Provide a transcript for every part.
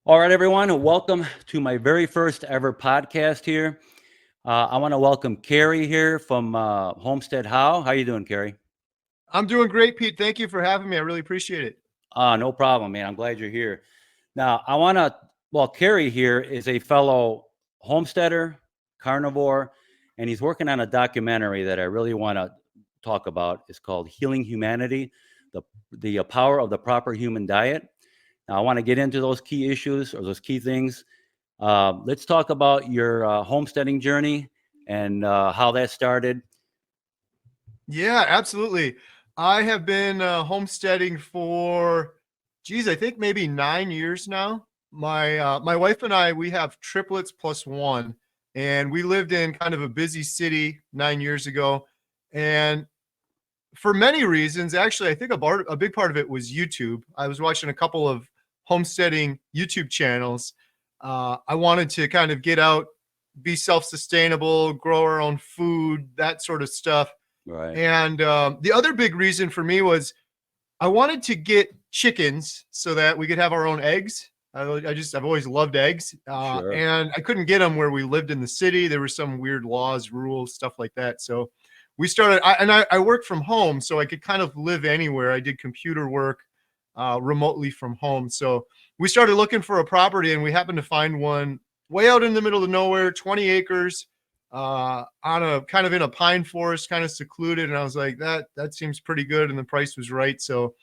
All right, everyone, welcome to my very first ever podcast here. I want to welcome Kerry here from Homestead. How you doing, Kerry? I'm doing great, Pete. Thank you for having me. I really appreciate it. No problem, man. I'm glad you're here. Now, Kerry here is a fellow homesteader, carnivore, and he's working on a documentary that I really want to talk about. It's called Healing Humanity, the, the power of the proper human diet. Now, I want to get into those key issues or those key things. Let's talk about your homesteading journey and how that started. Yeah, absolutely. I have been homesteading for, geez, I think maybe 9 years now. My wife and I, we have triplets plus one, and we lived in kind of a busy city 9 years ago. And for many reasons, actually, I think a big part of it was YouTube. I was watching a couple of homesteading YouTube channels. I wanted to kind of get out, be self-sustainable, grow our own food, that sort of stuff. Right. And the other big reason for me was I wanted to get chickens so that we could have our own eggs. I've always loved eggs, Sure. and I couldn't get them where we lived in the city. There were some weird laws, rules, stuff like that. So we started, I worked from home, so I could kind of live anywhere. I did computer work remotely from home. So we started looking for a property, and we happened to find one way out in the middle of nowhere, 20 acres, on a kind of in a pine forest, kind of secluded. And I was like, that seems pretty good, and the price was right. So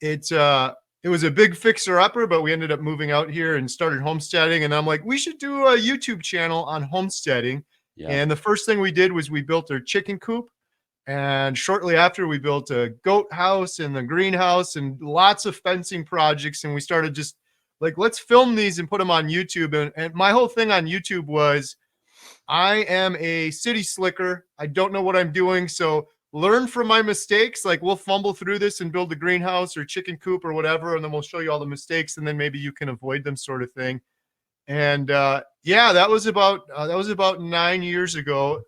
it was a big fixer upper, but we ended up moving out here and started homesteading. And I'm like, we should do a YouTube channel on homesteading. Yeah. And the first thing we did was we built our chicken coop. And shortly after, we built a goat house and the greenhouse and lots of fencing projects. And we started just like, let's film these and put them on YouTube. And my whole thing on YouTube was, I am a city slicker. I don't know what I'm doing. So learn from my mistakes. Like, we'll fumble through this and build a greenhouse or chicken coop or whatever. And then we'll show you all the mistakes. And then maybe you can avoid them, sort of thing. And yeah, that was about 9 years ago.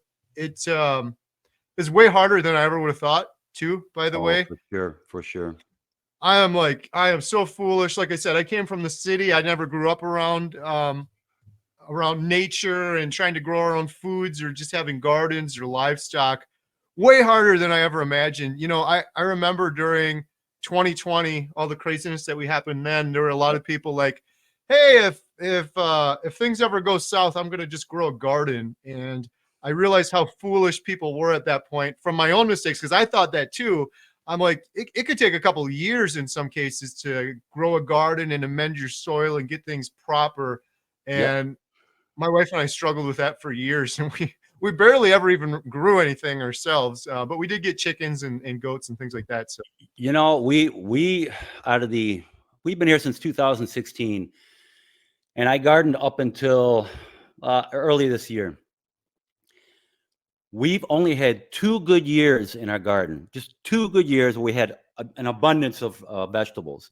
It's way harder than I ever would have thought too, by the Oh, way. for sure, for sure. I am so foolish. Like I said, I came from the city. I never grew up around nature and trying to grow our own foods or just having gardens or livestock. Way harder than I ever imagined. I remember during 2020, all the craziness that we happened then, there were a lot of people like, hey, if things ever go south, I'm gonna just grow a garden. And I realized how foolish people were at that point from my own mistakes, because I thought that too. I'm like, it could take a couple of years in some cases to grow a garden and amend your soil and get things proper. Yep. And my wife and I struggled with that for years, and we barely ever even grew anything ourselves. But we did get chickens and goats and things like that. So We out of the we've been here since 2016, and I gardened up until early this year. We've only had 2 good years in our garden, just 2 good years where we had an abundance of vegetables.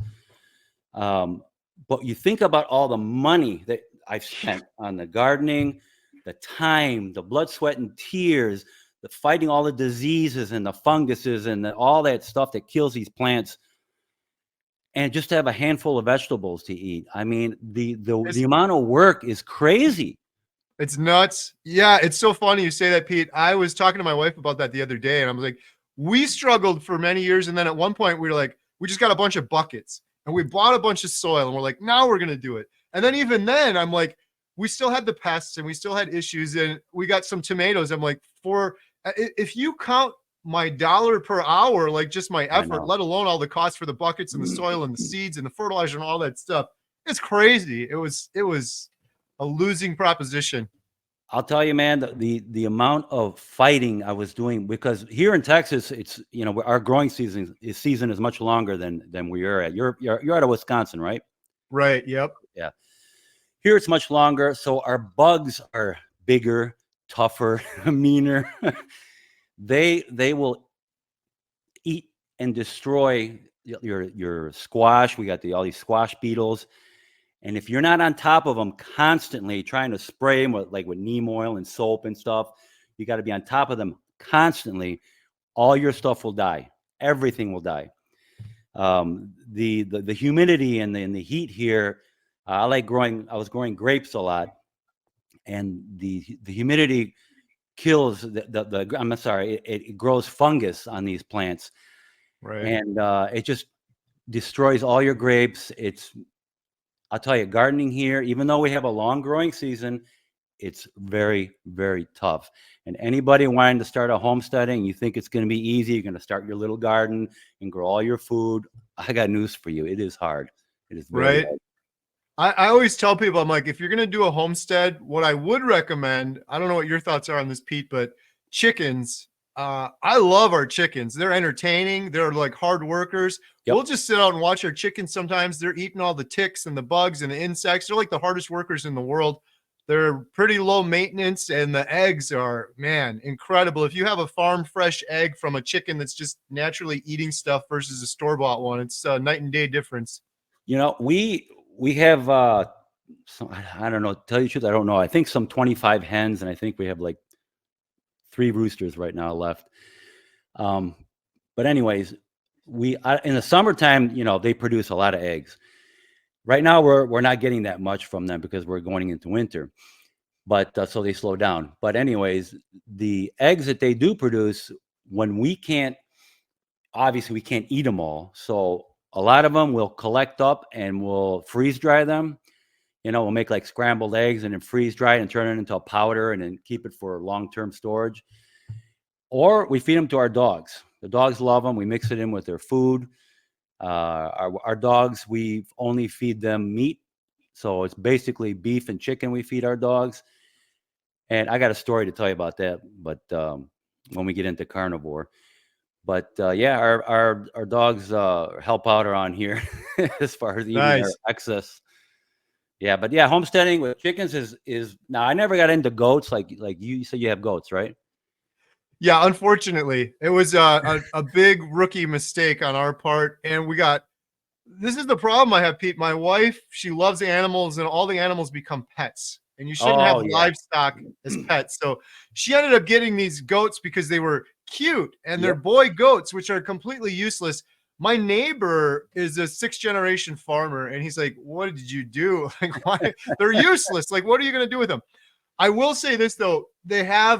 Um, but you think about all the money that I've spent on the gardening, the time, the blood, sweat, and tears, the fighting all the diseases and the funguses and all that stuff that kills these plants, and just to have a handful of vegetables to eat. I mean, the it's amount of work is crazy. it's nuts. Yeah, it's so funny you say that, Pete. I was talking to my wife about that the other day, and I was like, we struggled for many years, and then at one point we were like, we just got a bunch of buckets, and we bought a bunch of soil, and we're like, now we're gonna do it. And then even then, I'm like, we still had the pests, and we still had issues, and we got some tomatoes. I'm like, if you count my dollar per hour, like just my I effort, know. let alone all the costs for the buckets and the soil and the seeds and the fertilizer and all that stuff, it's crazy. It was a losing proposition. I'll tell you, man, the amount of fighting I was doing, because here in Texas, it's our growing season is much longer than we are at. You're out of Wisconsin, right? Right. Yep. Yeah. Here it's much longer, so our bugs are bigger, tougher, meaner. They will eat and destroy your squash. We got all these squash beetles. And if you're not on top of them constantly, trying to spray them with neem oil and soap and stuff, you got to be on top of them constantly. All your stuff will die. Everything will die. The humidity and the heat here I was growing grapes a lot, and the humidity kills I'm sorry, it grows fungus on these plants, Right. and it just destroys all your grapes. I'll tell you, gardening here, even though we have a long growing season, it's very, very tough. And anybody wanting to start a homesteading, you think it's going to be easy, you're going to start your little garden and grow all your food. I got news for you. It is hard. It is very Right. hard. I always tell people, I'm like, if you're going to do a homestead, what I would recommend, I don't know what your thoughts are on this, Pete, but chickens, I love our chickens. They're entertaining. They're like hard workers. Yep. We'll just sit out and watch our chickens. Sometimes they're eating all the ticks and the bugs and the insects. They're like the hardest workers in the world. They're pretty low maintenance, and the eggs are, man, incredible. If you have a farm fresh egg from a chicken that's just naturally eating stuff versus a store-bought one, it's a night and day difference. You know, we have I don't know, to tell you the truth, I don't know. I think some 25 hens, and I think we have like 3 roosters right now left. But anyways, in the summertime, you know, they produce a lot of eggs. Right now, we're not getting that much from them because we're going into winter. But so they slow down. But anyways, the eggs that they do produce, when we can't, obviously we can't eat them all. So a lot of them we'll collect up and we'll freeze dry them. You know, we'll make like scrambled eggs and then freeze dry it and turn it into a powder and then keep it for long-term storage. Or we feed them to our dogs. The dogs love them. We mix it in with their food. Our dogs, we only feed them meat. So it's basically beef and chicken we feed our dogs. And I got a story to tell you about that, but when we get into carnivore. But yeah, our dogs help out around here as far as eating our Nice. excess. Yeah, but yeah, homesteading with chickens is now. I never got into goats like you said. You have goats, right? Yeah, unfortunately, it was a big rookie mistake on our part, and this is the problem I have, Pete. My wife, she loves animals, and all the animals become pets, and you shouldn't have Oh yeah. livestock as pets. So she ended up getting these goats because they were cute, and they're Yep. boy goats, which are completely useless. My neighbor is a 6th generation farmer, and he's like, "What did you do? Like, why? They're useless. Like, what are you going to do with them?" I will say this though,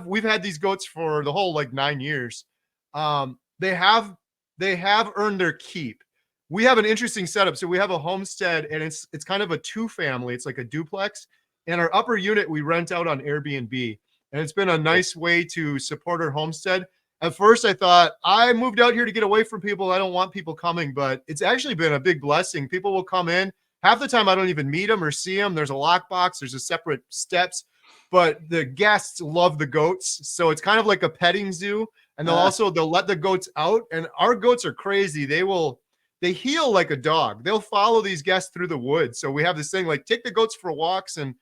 we've had these goats for the whole like 9 years. They have earned their keep. We have an interesting setup. So we have a homestead, and it's kind of a 2-family. It's like a duplex, and our upper unit we rent out on Airbnb, and it's been a nice way to support our homestead. At first I thought, I moved out here to get away from people. I don't want people coming, but it's actually been a big blessing. People will come in. Half the time I don't even meet them or see them. There's a lockbox, there's a separate steps, but the guests love the goats. So it's kind of like a petting zoo. And they'll let the goats out. And our goats are crazy. They heel like a dog. They'll follow these guests through the woods. So we have this thing like take the goats for walks. And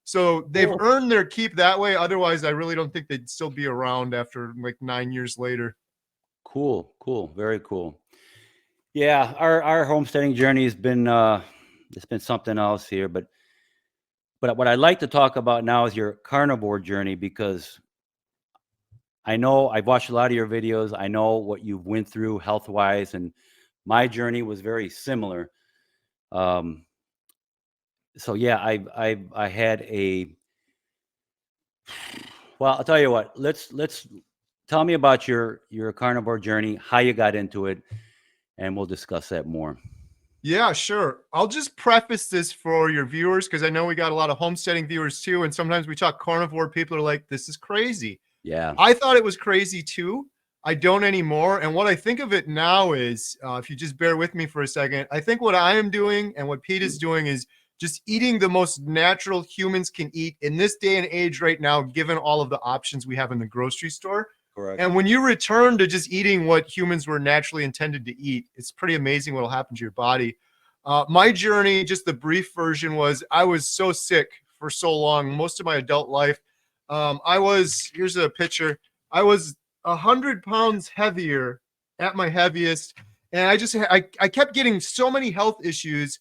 so they've Cool. earned their keep that way. Otherwise, I really don't think they'd still be around after like 9 years later. Cool, very cool. Yeah, our homesteading journey has been it's been something else here, but what I'd like to talk about now is your carnivore journey, because I know I've watched a lot of your videos. I know what you went through health wise, and my journey was very similar. Um, so yeah, I had a, well, I'll tell you what. Let's tell me about your carnivore journey, how you got into it, and we'll discuss that more. Yeah, sure. I'll just preface this for your viewers because I know we got a lot of homesteading viewers too. And sometimes we talk carnivore, people are like, this is crazy. Yeah. I thought it was crazy too. I don't anymore. And what I think of it now is, if you just bear with me for a second, I think what I am doing and what Pete is doing is just eating the most natural humans can eat in this day and age right now, given all of the options we have in the grocery store. Correct. And when you return to just eating what humans were naturally intended to eat, it's pretty amazing what will happen to your body. My journey, just the brief version, was I was so sick for so long, most of my adult life. Here's a picture. I was 100 pounds heavier at my heaviest. And I kept getting so many health issues.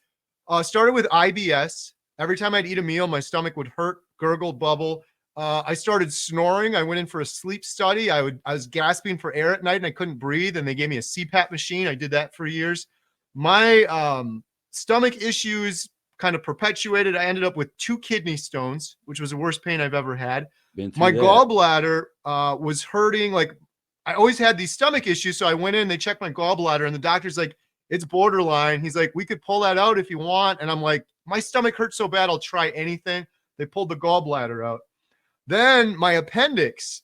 Started with IBS. Every time I'd eat a meal, my stomach would hurt, gurgle, bubble. I started snoring. I went in for a sleep study. I was gasping for air at night and I couldn't breathe. And they gave me a CPAP machine. I did that for years. My stomach issues kind of perpetuated. I ended up with 2 kidney stones, which was the worst pain I've ever had. Been through My that. gallbladder was hurting. Like, I always had these stomach issues. So I went in, they checked my gallbladder, and the doctor's like, it's borderline. He's like, we could pull that out if you want. And I'm like, my stomach hurts so bad, I'll try anything. They pulled the gallbladder out. Then my appendix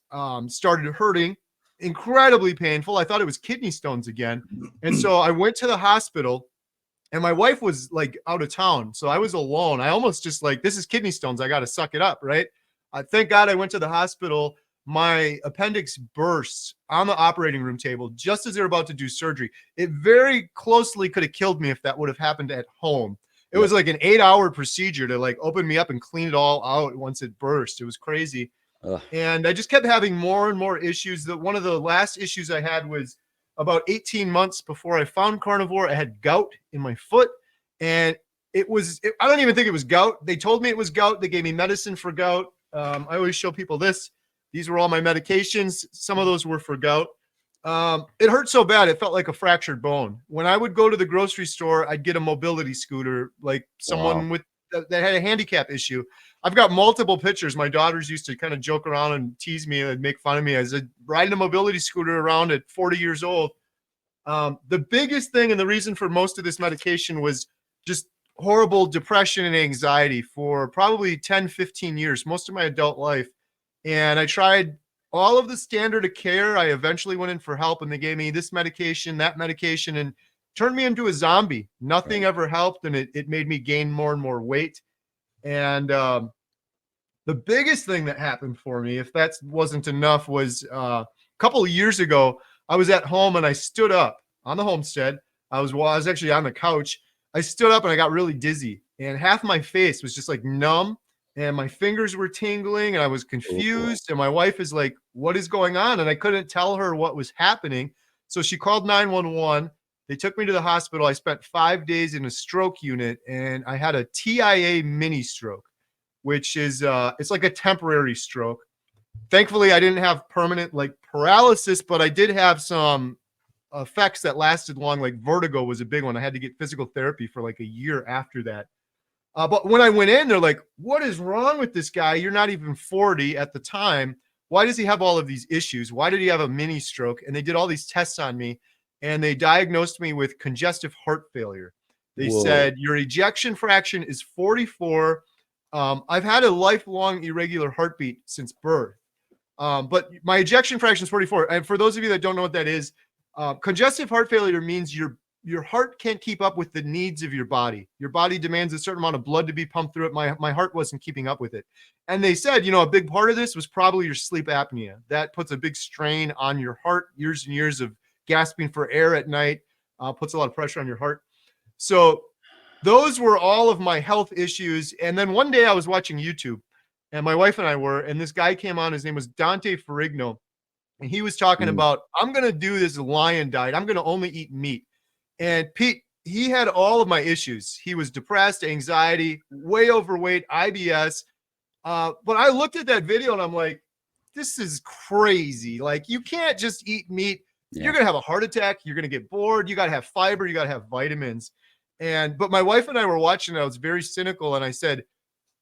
started hurting, incredibly painful. I thought it was kidney stones again. And so I went to the hospital, and my wife was like out of town. So I was alone. I almost just like, this is kidney stones. I got to suck it up, right? Thank God I went to the hospital. My appendix burst on the operating room table just as they were about to do surgery. It very closely could have killed me if that would have happened at home. It was like an 8-hour procedure to like open me up and clean it all out once it burst. It was crazy. And I just kept having more and more issues. One of the last issues I had was about 18 months before I found Carnivore. I had gout in my foot, and I don't even think it was gout. They told me it was gout. They gave me medicine for gout. I always show people this. These were all my medications. Some of those were for gout. It hurt so bad, it felt like a fractured bone. When I would go to the grocery store, I'd get a mobility scooter, like someone that had a handicap issue. I've got multiple pictures. My daughters used to kind of joke around and tease me and make fun of me as riding a mobility scooter around at 40 years old. The biggest thing and the reason for most of this medication was just horrible depression and anxiety for probably 10, 15 years, most of my adult life. And I tried all of the standard of care. I eventually went in for help, and they gave me this medication, that medication, and turned me into a zombie. Nothing ever helped, and it made me gain more and more weight. And the biggest thing that happened for me, if that wasn't enough, was a couple of years ago, I was at home and I stood up on the homestead. I was actually on the couch. I stood up and I got really dizzy, and half my face was just like numb. And my fingers were tingling, and I was confused. And my wife is like, what is going on? And I couldn't tell her what was happening. So she called 911. They took me to the hospital. I spent 5 days in a stroke unit, and I had a TIA mini stroke, which is, it's like a temporary stroke. Thankfully, I didn't have permanent like paralysis, but I did have some effects that lasted long. Like vertigo was a big one. I had to get physical therapy for like a year after that. But when I went in, they're like, what is wrong with this guy? You're not even 40 at the time. Why does he have all of these issues? Why did he have a mini stroke? And they did all these tests on me, and they diagnosed me with congestive heart failure. They said, your ejection fraction is 44. I've had a lifelong irregular heartbeat since birth. But my ejection fraction is 44. And for those of you that don't know what that is, congestive heart failure means your heart can't keep up with the needs of your body. Your body demands a certain amount of blood to be pumped through it. My heart wasn't keeping up with it. And they said, a big part of this was probably your sleep apnea. That puts a big strain on your heart. Years and years of gasping for air at night puts a lot of pressure on your heart. So those were all of my health issues. And then one day I was watching YouTube, and my wife and I were, and this guy came on. His name was Dante Ferrigno. And he was talking about, I'm going to do this lion diet. I'm going to only eat meat. And Pete, he had all of my issues. He was depressed, anxiety, way overweight, IBS. But I looked at that video and I'm like, this is crazy. Like, you can't just eat meat. Yeah. You're going to have a heart attack. You're going to get bored. You got to have fiber. You got to have vitamins. But my wife and I were watching it. I was very cynical. And I said,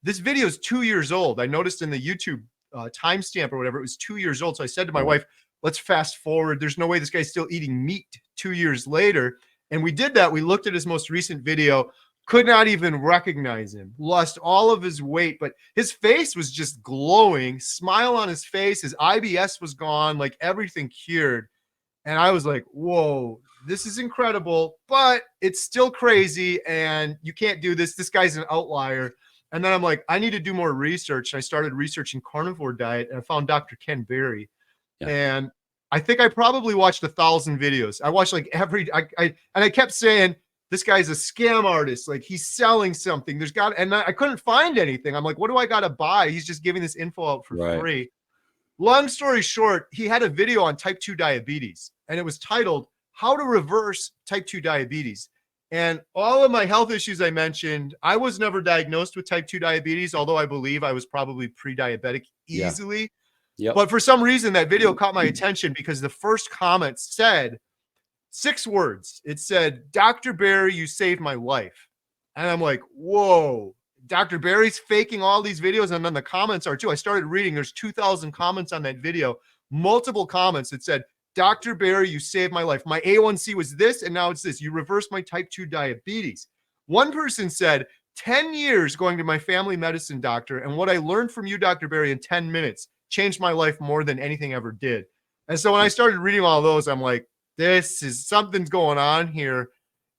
this video is 2 years old. I noticed in the YouTube timestamp or whatever, it was 2 years old. So I said to my wife, let's fast forward. There's no way this guy's still eating meat 2 years later. And we did that. We looked at his most recent video, could not even recognize him, lost all of his weight, but his face was just glowing, smile on his face. His IBS was gone, like everything cured. And I was like, whoa, this is incredible, but it's still crazy. And you can't do this. This guy's an outlier. And then I'm like, I need to do more research. And I started researching carnivore diet, and I found Dr. Ken Berry. Yeah. And I think I probably watched 1,000 videos. I watched like I kept saying, this guy's a scam artist. Like, he's selling something. And I couldn't find anything. I'm like, what do I got to buy? He's just giving this info out for free. Long story short, he had a video on type 2 diabetes, and it was titled How to Reverse Type 2 Diabetes. And all of my health issues I mentioned, I was never diagnosed with type 2 diabetes, although I believe I was probably pre-diabetic easily. Yeah. Yep. But for some reason, that video caught my attention because the first comment said 6 words. It said, Dr. Berry, you saved my life. And I'm like, whoa, Dr. Barry's faking all these videos. And then the comments are too. I started reading, there's 2,000 comments on that video, multiple comments that said, Dr. Barry, you saved my life. My A1C was this, and now it's this. You reversed my type 2 diabetes. One person said, 10 years going to my family medicine doctor, and what I learned from you, Dr. Barry, in 10 minutes changed my life more than anything ever did. And so when I started reading all those, I'm like, this is something's going on here.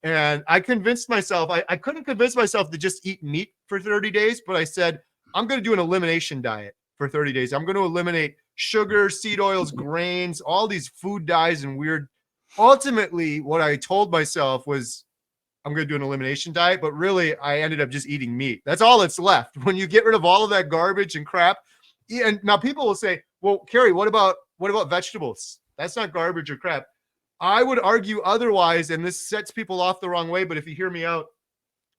And I convinced myself, I couldn't convince myself to just eat meat for 30 days, but I said, I'm going to do an elimination diet for 30 days. I'm going to eliminate sugar, seed oils, grains, all these food dyes and weird. Ultimately, what I told myself was, I'm going to do an elimination diet, but really I ended up just eating meat. That's all that's left. When you get rid of all of that garbage and crap. And now people will say, well, Kerry, what about vegetables? That's not garbage or crap. I would argue otherwise, and this sets people off the wrong way, but if you hear me out,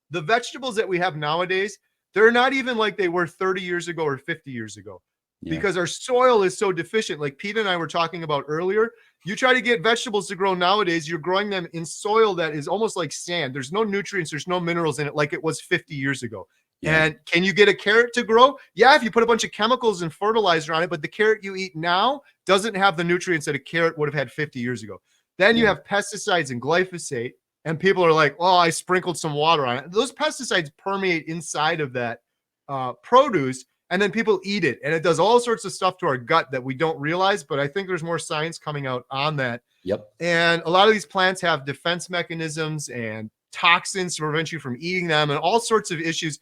the vegetables that we have nowadays, they're not even like they were 30 years ago or 50 years ago. Yeah. Because our soil is so deficient. Like Pete and I were talking about earlier, you try to get vegetables to grow nowadays, you're growing them in soil that is almost like sand. There's no nutrients, there's no minerals in it like it was 50 years ago. Yeah. And can you get a carrot to grow? Yeah, if you put a bunch of chemicals and fertilizer on it, but the carrot you eat now doesn't have the nutrients that a carrot would have had 50 years ago. Then you have pesticides and glyphosate, and people are like, oh, I sprinkled some water on it. Those pesticides permeate inside of that produce, and then people eat it. And it does all sorts of stuff to our gut that we don't realize, but I think there's more science coming out on that. Yep. And a lot of these plants have defense mechanisms and toxins to prevent you from eating them and all sorts of issues.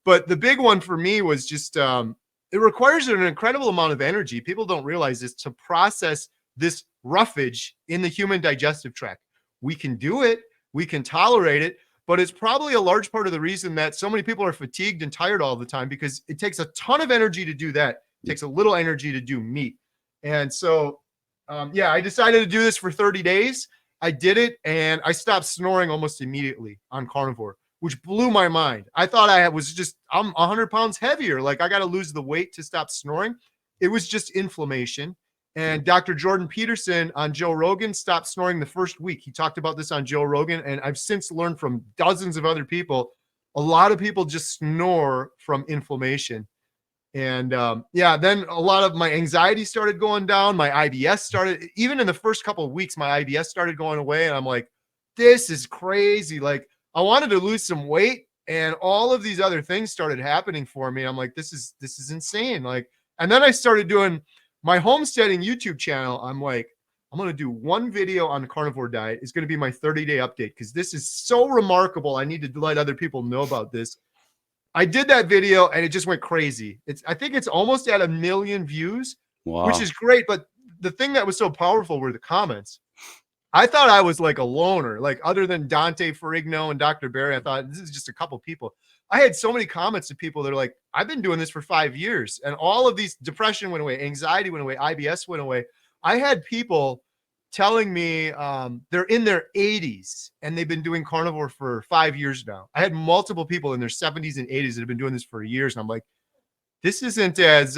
But the big one for me was just, it requires an incredible amount of energy. People don't realize this to process this roughage in the human digestive tract. We can do it, we can tolerate it, but it's probably a large part of the reason that so many people are fatigued and tired all the time, because it takes a ton of energy to do that. It takes a little energy to do meat. And so, yeah, I decided to do this for 30 days. I did it, and I stopped snoring almost immediately on Carnivore, which blew my mind. I thought I'm 100 pounds heavier. Like, I got to lose the weight to stop snoring. It was just inflammation. And Dr. Jordan Peterson on Joe Rogan stopped snoring the first week. He talked about this on Joe Rogan, and I've since learned from dozens of other people, a lot of people just snore from inflammation. And yeah, then a lot of my anxiety started going down. My IBS started, even in the first couple of weeks, my IBS started going away. And I'm like, this is crazy. Like, I wanted to lose some weight, and all of these other things started happening for me. I'm like, this is insane. Like, and then I started doing my homesteading YouTube channel. I'm like, I'm going to do one video on the carnivore diet. It's going to be my 30-day update, because this is so remarkable. I need to let other people know about this. I did that video, and it just went crazy. I think it's almost at 1 million views, wow, which is great. But the thing that was so powerful were the comments. I thought I was like a loner, like other than Dante Ferrigno and Dr. Barry. I thought this is just a couple people. I had so many comments of people that are like, I've been doing this for 5 years, and all of these, depression went away, anxiety went away, IBS went away. I had people telling me they're in their 80s and they've been doing carnivore for 5 years now. I had multiple people in their 70s and 80s that have been doing this for years, and I'm like, this isn't as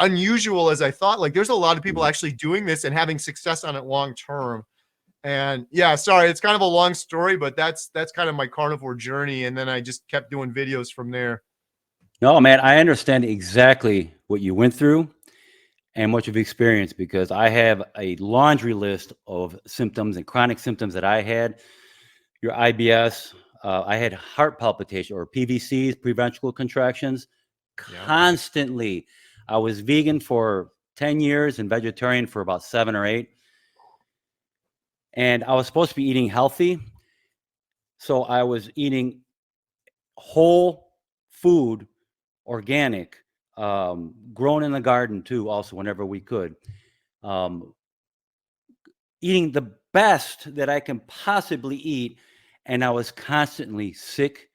unusual as I thought. Like, there's a lot of people actually doing this and having success on it long term. And yeah, sorry, it's kind of a long story, but that's kind of my carnivore journey. And then I just kept doing videos from there. No, man, I understand exactly what you went through and what you've experienced, because I have a laundry list of symptoms and chronic symptoms that I had. Your IBS, I had heart palpitation, or PVCs, preventricular contractions, constantly. I was vegan for 10 years and vegetarian for about 7 or 8. And I was supposed to be eating healthy. So I was eating whole food, organic, grown in the garden too, also whenever we could. Eating the best that I can possibly eat. And I was constantly sick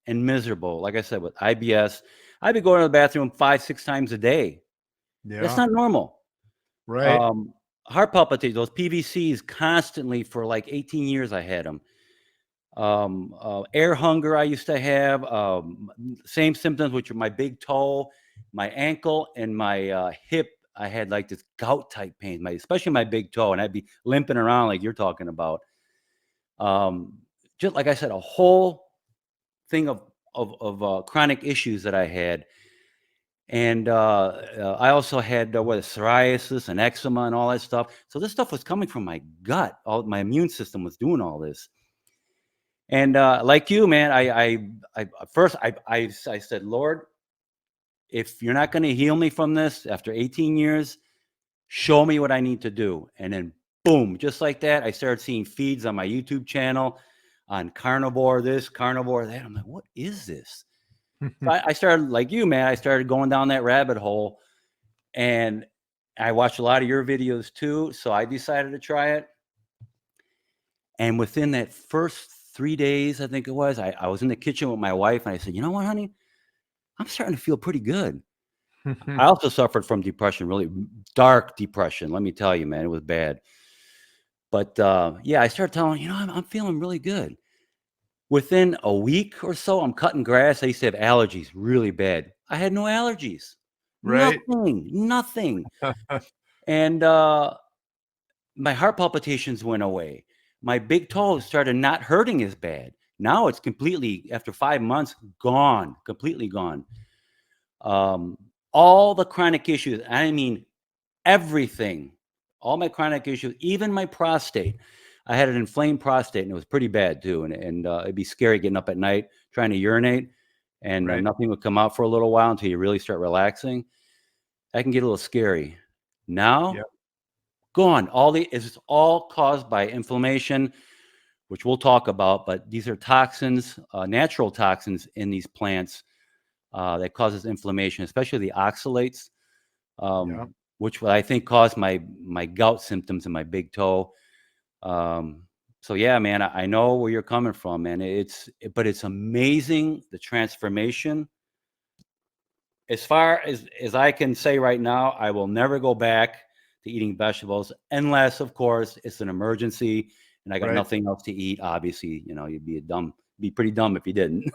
and miserable. Like I said, with IBS, I'd be going to the bathroom 5-6 times a day. Yeah. That's not normal. Right. Heart palpitations, those PVCs, constantly for like 18 years I had them. Air hunger I used to have. Same symptoms, which are my big toe, my ankle, and my hip. I had like this gout type pain, especially my big toe, and I'd be limping around like you're talking about. Just like I said, a whole thing of chronic issues that I had. And I also had psoriasis and eczema and all that stuff. So this stuff was coming from my gut. All my immune system was doing all this. And like you, man, I first I said, Lord, if you're not going to heal me from this after 18 years, show me what I need to do. And then boom, just like that, I started seeing feeds on my YouTube channel on carnivore this, carnivore that. I'm like, what is this? So I started, like you, man, I started going down that rabbit hole, and I watched a lot of your videos too. So I decided to try it. And within that first 3 days, I think it was, I was in the kitchen with my wife, and I said, you know what, honey, I'm starting to feel pretty good. I also suffered from depression, really dark depression. Let me tell you, man, it was bad. But yeah, I started telling, I'm feeling really good. Within a week or so, I'm cutting grass. I used to have allergies really bad. I had no allergies. Right. Nothing. And my heart palpitations went away. My big toe started not hurting as bad. Now it's completely, after 5 months, gone, completely gone. All the chronic issues, I mean, everything, all my chronic issues, even my prostate. I had an inflamed prostate, and it was pretty bad too. And it'd be scary getting up at night trying to urinate, and Right. nothing would come out for a little while until you really start relaxing. That can get a little scary. Now, Yep. gone. It's all caused by inflammation, which we'll talk about. But these are toxins, natural toxins in these plants that causes inflammation, especially the oxalates, Yep. which I think caused my gout symptoms in my big toe. So yeah, man, I know where you're coming from, man. But it's amazing, the transformation. As far as I can say right now, I will never go back to eating vegetables unless, of course, it's an emergency and I got Right. nothing else to eat. Obviously, you'd be pretty dumb if you didn't.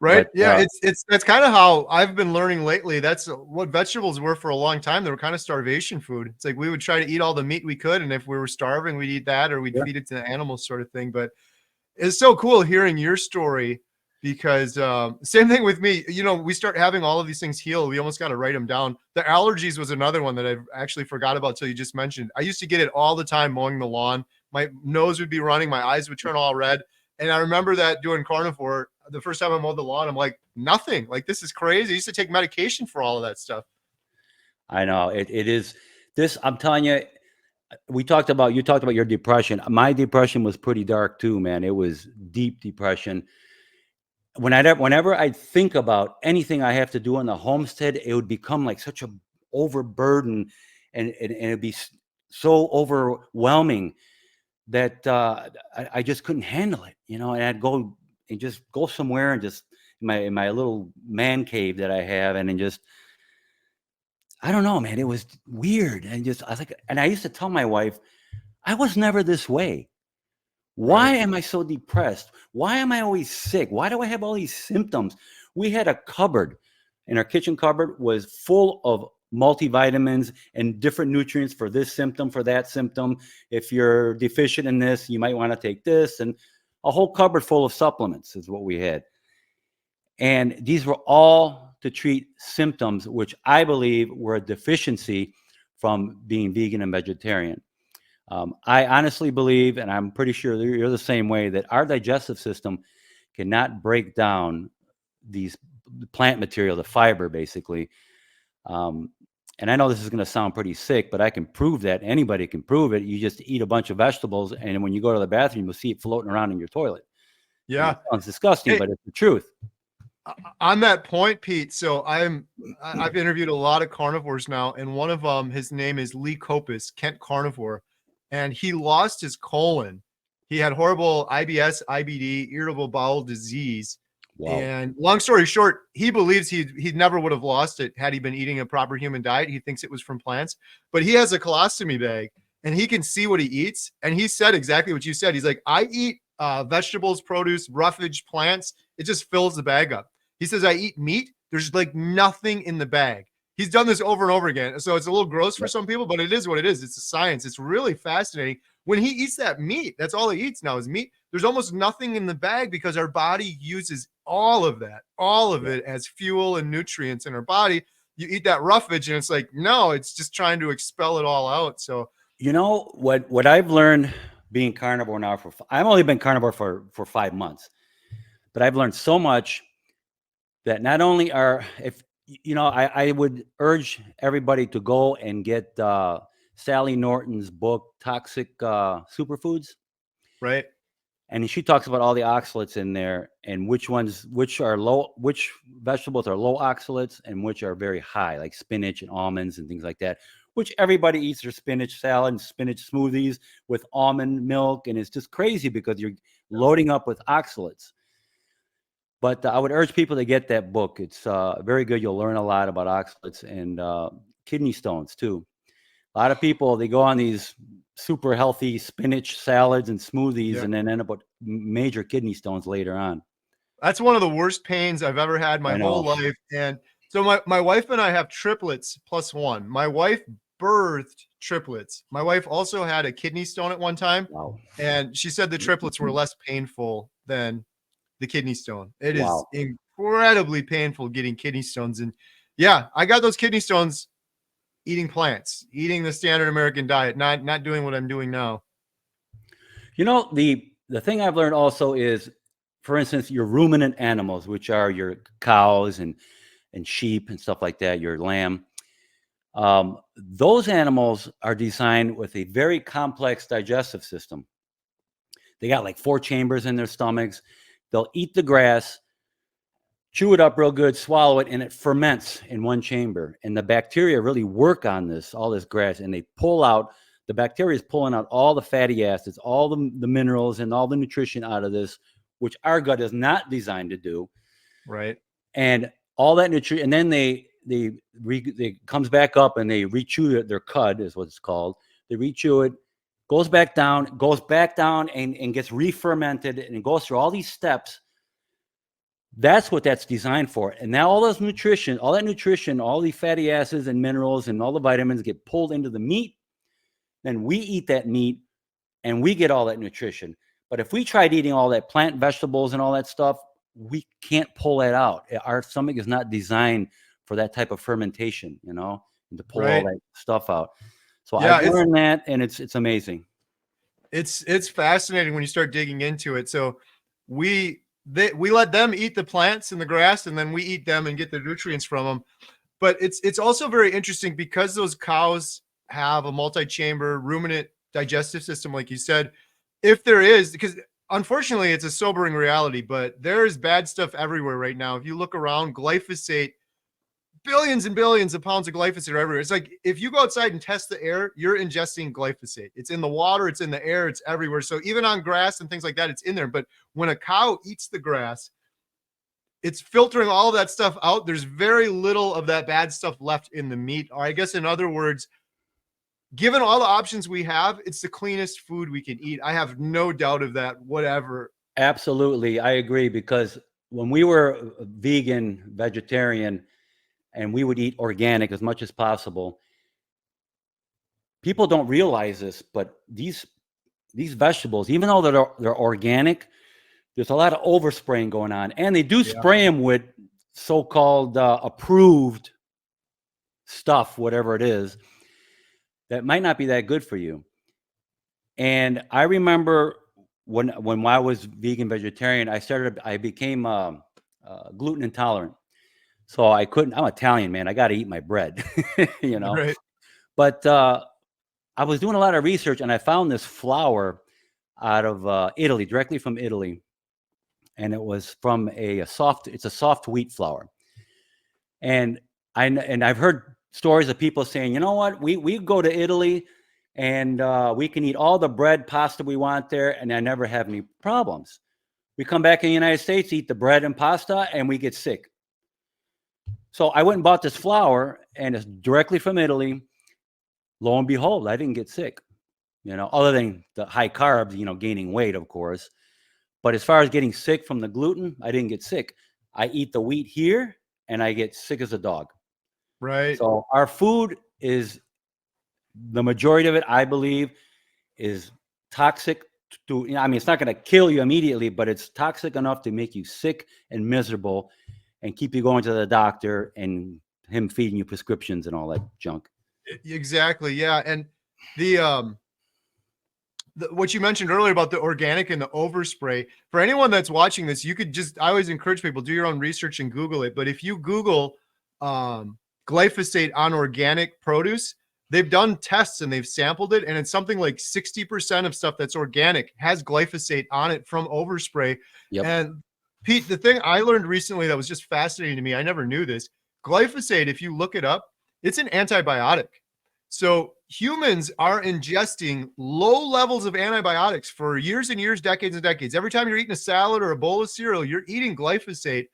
Right. But Yeah. That's kind of how I've been learning lately. That's what vegetables were for a long time. They were kind of starvation food. It's like we would try to eat all the meat we could, and if we were starving, we'd eat that, or we'd yeah, feed it to the animals, sort of thing. But it's so cool hearing your story, because same thing with me. We start having all of these things heal. We almost got to write them down. The allergies was another one that I actually forgot about till you just mentioned. I used to get it all the time mowing the lawn. My nose would be running. My eyes would turn all red. And I remember that doing carnivore, the first time I mowed the lawn, I'm like, nothing. Like, this is crazy. I used to take medication for all of that stuff. I know it is this. I'm telling you, you talked about your depression. My depression was pretty dark too, man. It was deep depression. Whenever I think about anything I have to do on the homestead, it would become like such a overburden, and it'd be so overwhelming that I just couldn't handle it, and I'd go and just go somewhere and just in my little man cave that I have, and then just, I don't know, man, it was weird. And just, and I used to tell my wife, I was never this way. Why Right. am I so depressed? Why am I always sick? Why do I have all these symptoms? We had a cupboard, and our kitchen cupboard was full of multivitamins and different nutrients for this symptom, for that symptom. If you're deficient in this, you might want to take this. And a whole cupboard full of supplements is what we had. And these were all to treat symptoms, which I believe were a deficiency from being vegan and vegetarian. I honestly believe, and I'm pretty sure you're the same way, that our digestive system cannot break down these plant material, the fiber, basically. And I know this is going to sound pretty sick, but I can prove that. Anybody can prove it. You just eat a bunch of vegetables, and when you go to the bathroom, you'll see it floating around in your toilet. Yeah. It sounds disgusting, Hey, but it's the truth. on that point, Pete, so I've interviewed a lot of carnivores now, and one of them, his name is Lee Copus, Kent Carnivore, and he lost his colon. He had horrible IBS, IBD, irritable bowel disease. Wow. And long story short, he believes he never would have lost it had he been eating a proper human diet. He thinks it was from plants, but he has a colostomy bag and he can see what he eats. And he said exactly what you said. He's like, I eat vegetables, produce, roughage, plants. It just fills the bag up. He says, I eat meat. There's like nothing in the bag. he's done this over and over again. So it's a little gross for some people, but it is what it is. It's a science. It's really fascinating. When he eats that meat, that's all he eats now is meat. There's almost nothing in the bag because our body uses all of it as fuel and nutrients in our body. You eat that roughage and it's like, no, it's just trying to expel it all out. So, you know, what I've learned being carnivore now I've only been carnivore for 5 months, but I've learned so much that not only I would urge everybody to go and get Sally Norton's book, Toxic Superfoods. right. And she talks about all the oxalates in there and which vegetables are low oxalates and which are very high, like spinach and almonds and things like that, which everybody eats their spinach salad and spinach smoothies with almond milk. And it's just crazy because you're loading up with oxalates. But I would urge people to get that book. It's very good. You'll learn a lot about oxalates and kidney stones too. A lot of people, they go on these super healthy spinach salads and smoothies and then end up with major kidney stones later on. That's one of the worst pains I've ever had my whole life. And so my wife and I have triplets plus one. My wife birthed triplets. My wife also had a kidney stone at one time. Wow. And she said the triplets were less painful than the kidney stone. It is incredibly painful getting kidney stones. And yeah, I got those kidney stones eating plants, eating the standard American diet, not doing what I'm doing now. You know, the thing I've learned also is, for instance, your ruminant animals, which are your cows and sheep and stuff like that, your lamb. Those animals are designed with a very complex digestive system. They got like 4 chambers in their stomachs. They'll eat the grass, chew it up real good, swallow it, and it ferments in one chamber. And the bacteria really work on all this grass, and they pull out, the bacteria is pulling out all the fatty acids, all the minerals, and all the nutrition out of this, which our gut is not designed to do. Right. And all that nutrition, and then they comes back up and they rechew it, their cud is what it's called. They rechew it, goes back down, and gets re-fermented, and it goes through all these steps. That's what that's designed for. And now all that nutrition, all the fatty acids and minerals and all the vitamins get pulled into the meat. Then we eat that meat and we get all that nutrition. But if we tried eating all that plant, vegetables, and all that stuff, we can't pull that out. Our stomach is not designed for that type of fermentation, and to pull all that stuff out. So I've learned that, and it's amazing. It's fascinating when you start digging into it. So we let them eat the plants and the grass, and then we eat them and get the nutrients from them. But it's also very interesting because those cows have a multi-chamber ruminant digestive system, like you said. If there is, because unfortunately it's a sobering reality, but there is bad stuff everywhere right now. If you look around, glyphosate, billions and billions of pounds of glyphosate are everywhere. It's like if you go outside and test the air, you're ingesting glyphosate. It's in the water, it's in the air, it's everywhere. So even on grass and things like that, it's in there. But when a cow eats the grass, it's filtering all of that stuff out. There's very little of that bad stuff left in the meat. Or I guess in other words, given all the options we have, it's the cleanest food we can eat. I have no doubt of that, whatever. Absolutely. I agree, because when we were vegan, vegetarian, and we would eat organic as much as possible, people don't realize this, but these vegetables, even though they're organic, there's a lot of overspraying going on, and they do spray them with so-called approved stuff, whatever it is, that might not be that good for you. And I remember when I was vegan vegetarian, I became gluten intolerant. So I couldn't, I'm Italian, man. I got to eat my bread, Right. But I was doing a lot of research, and I found this flour out of Italy, directly from Italy. And it was from it's a soft wheat flour. And I've heard stories of people saying, you know what, we go to Italy and we can eat all the bread, pasta we want there, and I never have any problems. We come back in the United States, eat the bread and pasta, and we get sick. So I went and bought this flour, and it's directly from Italy. Lo and behold, I didn't get sick, other than the high carbs, gaining weight, of course. But as far as getting sick from the gluten, I didn't get sick. I eat the wheat here, and I get sick as a dog. Right. So our food is, the majority of it, I believe, is toxic to, I mean, it's not going to kill you immediately, but it's toxic enough to make you sick and miserable and keep you going to the doctor and him feeding you prescriptions and all that junk. Exactly. Yeah. And the what you mentioned earlier about the organic and the overspray, for anyone that's watching this, you could just, I always encourage people, do your own research and Google it. But if you Google glyphosate on organic produce, they've done tests and they've sampled it, and it's something like 60% of stuff that's organic has glyphosate on it from overspray. Yep. And Pete, the thing I learned recently that was just fascinating to me, I never knew this, glyphosate, if you look it up, it's an antibiotic. So humans are ingesting low levels of antibiotics for years and years, decades and decades. Every time you're eating a salad or a bowl of cereal, you're eating glyphosate.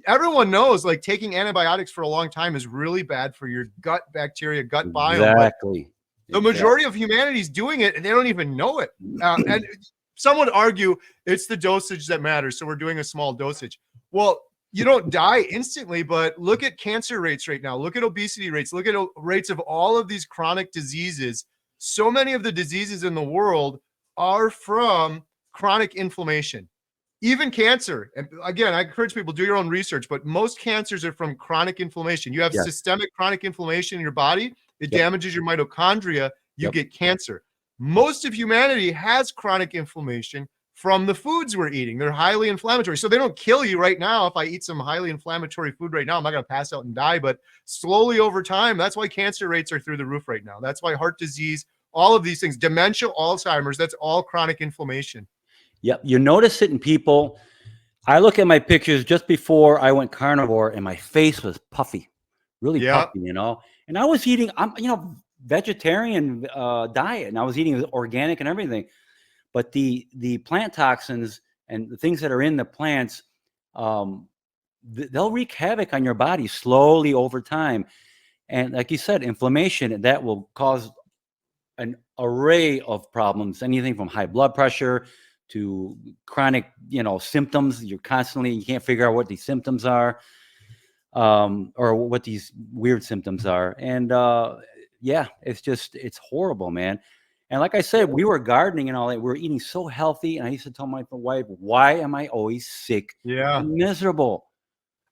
Everyone knows like taking antibiotics for a long time is really bad for your gut bacteria, gut biome. Exactly. The majority of humanity is doing it and they don't even know it. And some would argue it's the dosage that matters. So we're doing a small dosage. Well, you don't die instantly, but look at cancer rates right now. Look at obesity rates. Look at rates of all of these chronic diseases. So many of the diseases in the world are from chronic inflammation. Even cancer. And again, I encourage people, do your own research, but most cancers are from chronic inflammation. You have systemic chronic inflammation in your body. It damages your mitochondria. You get cancer. Most of humanity has chronic inflammation from the foods we're eating. They're highly inflammatory. So they don't kill you right now. If I eat some highly inflammatory food right now, I'm not going to pass out and die, but slowly over time, that's why cancer rates are through the roof right now. That's why heart disease, all of these things, dementia, Alzheimer's, that's all chronic inflammation. Yep. You notice it in people. I look at my pictures just before I went carnivore and my face was puffy, really puffy, you know, and I was eating, vegetarian diet, and I was eating organic and everything. But the plant toxins and the things that are in the plants, they'll wreak havoc on your body slowly over time. And like you said, inflammation, that will cause an array of problems, anything from high blood pressure to chronic, symptoms. You can't figure out what these symptoms are, or what these weird symptoms are. And it's horrible, man. And like I said, we were gardening and all that. We were eating so healthy. And I used to tell my wife, why am I always sick and miserable?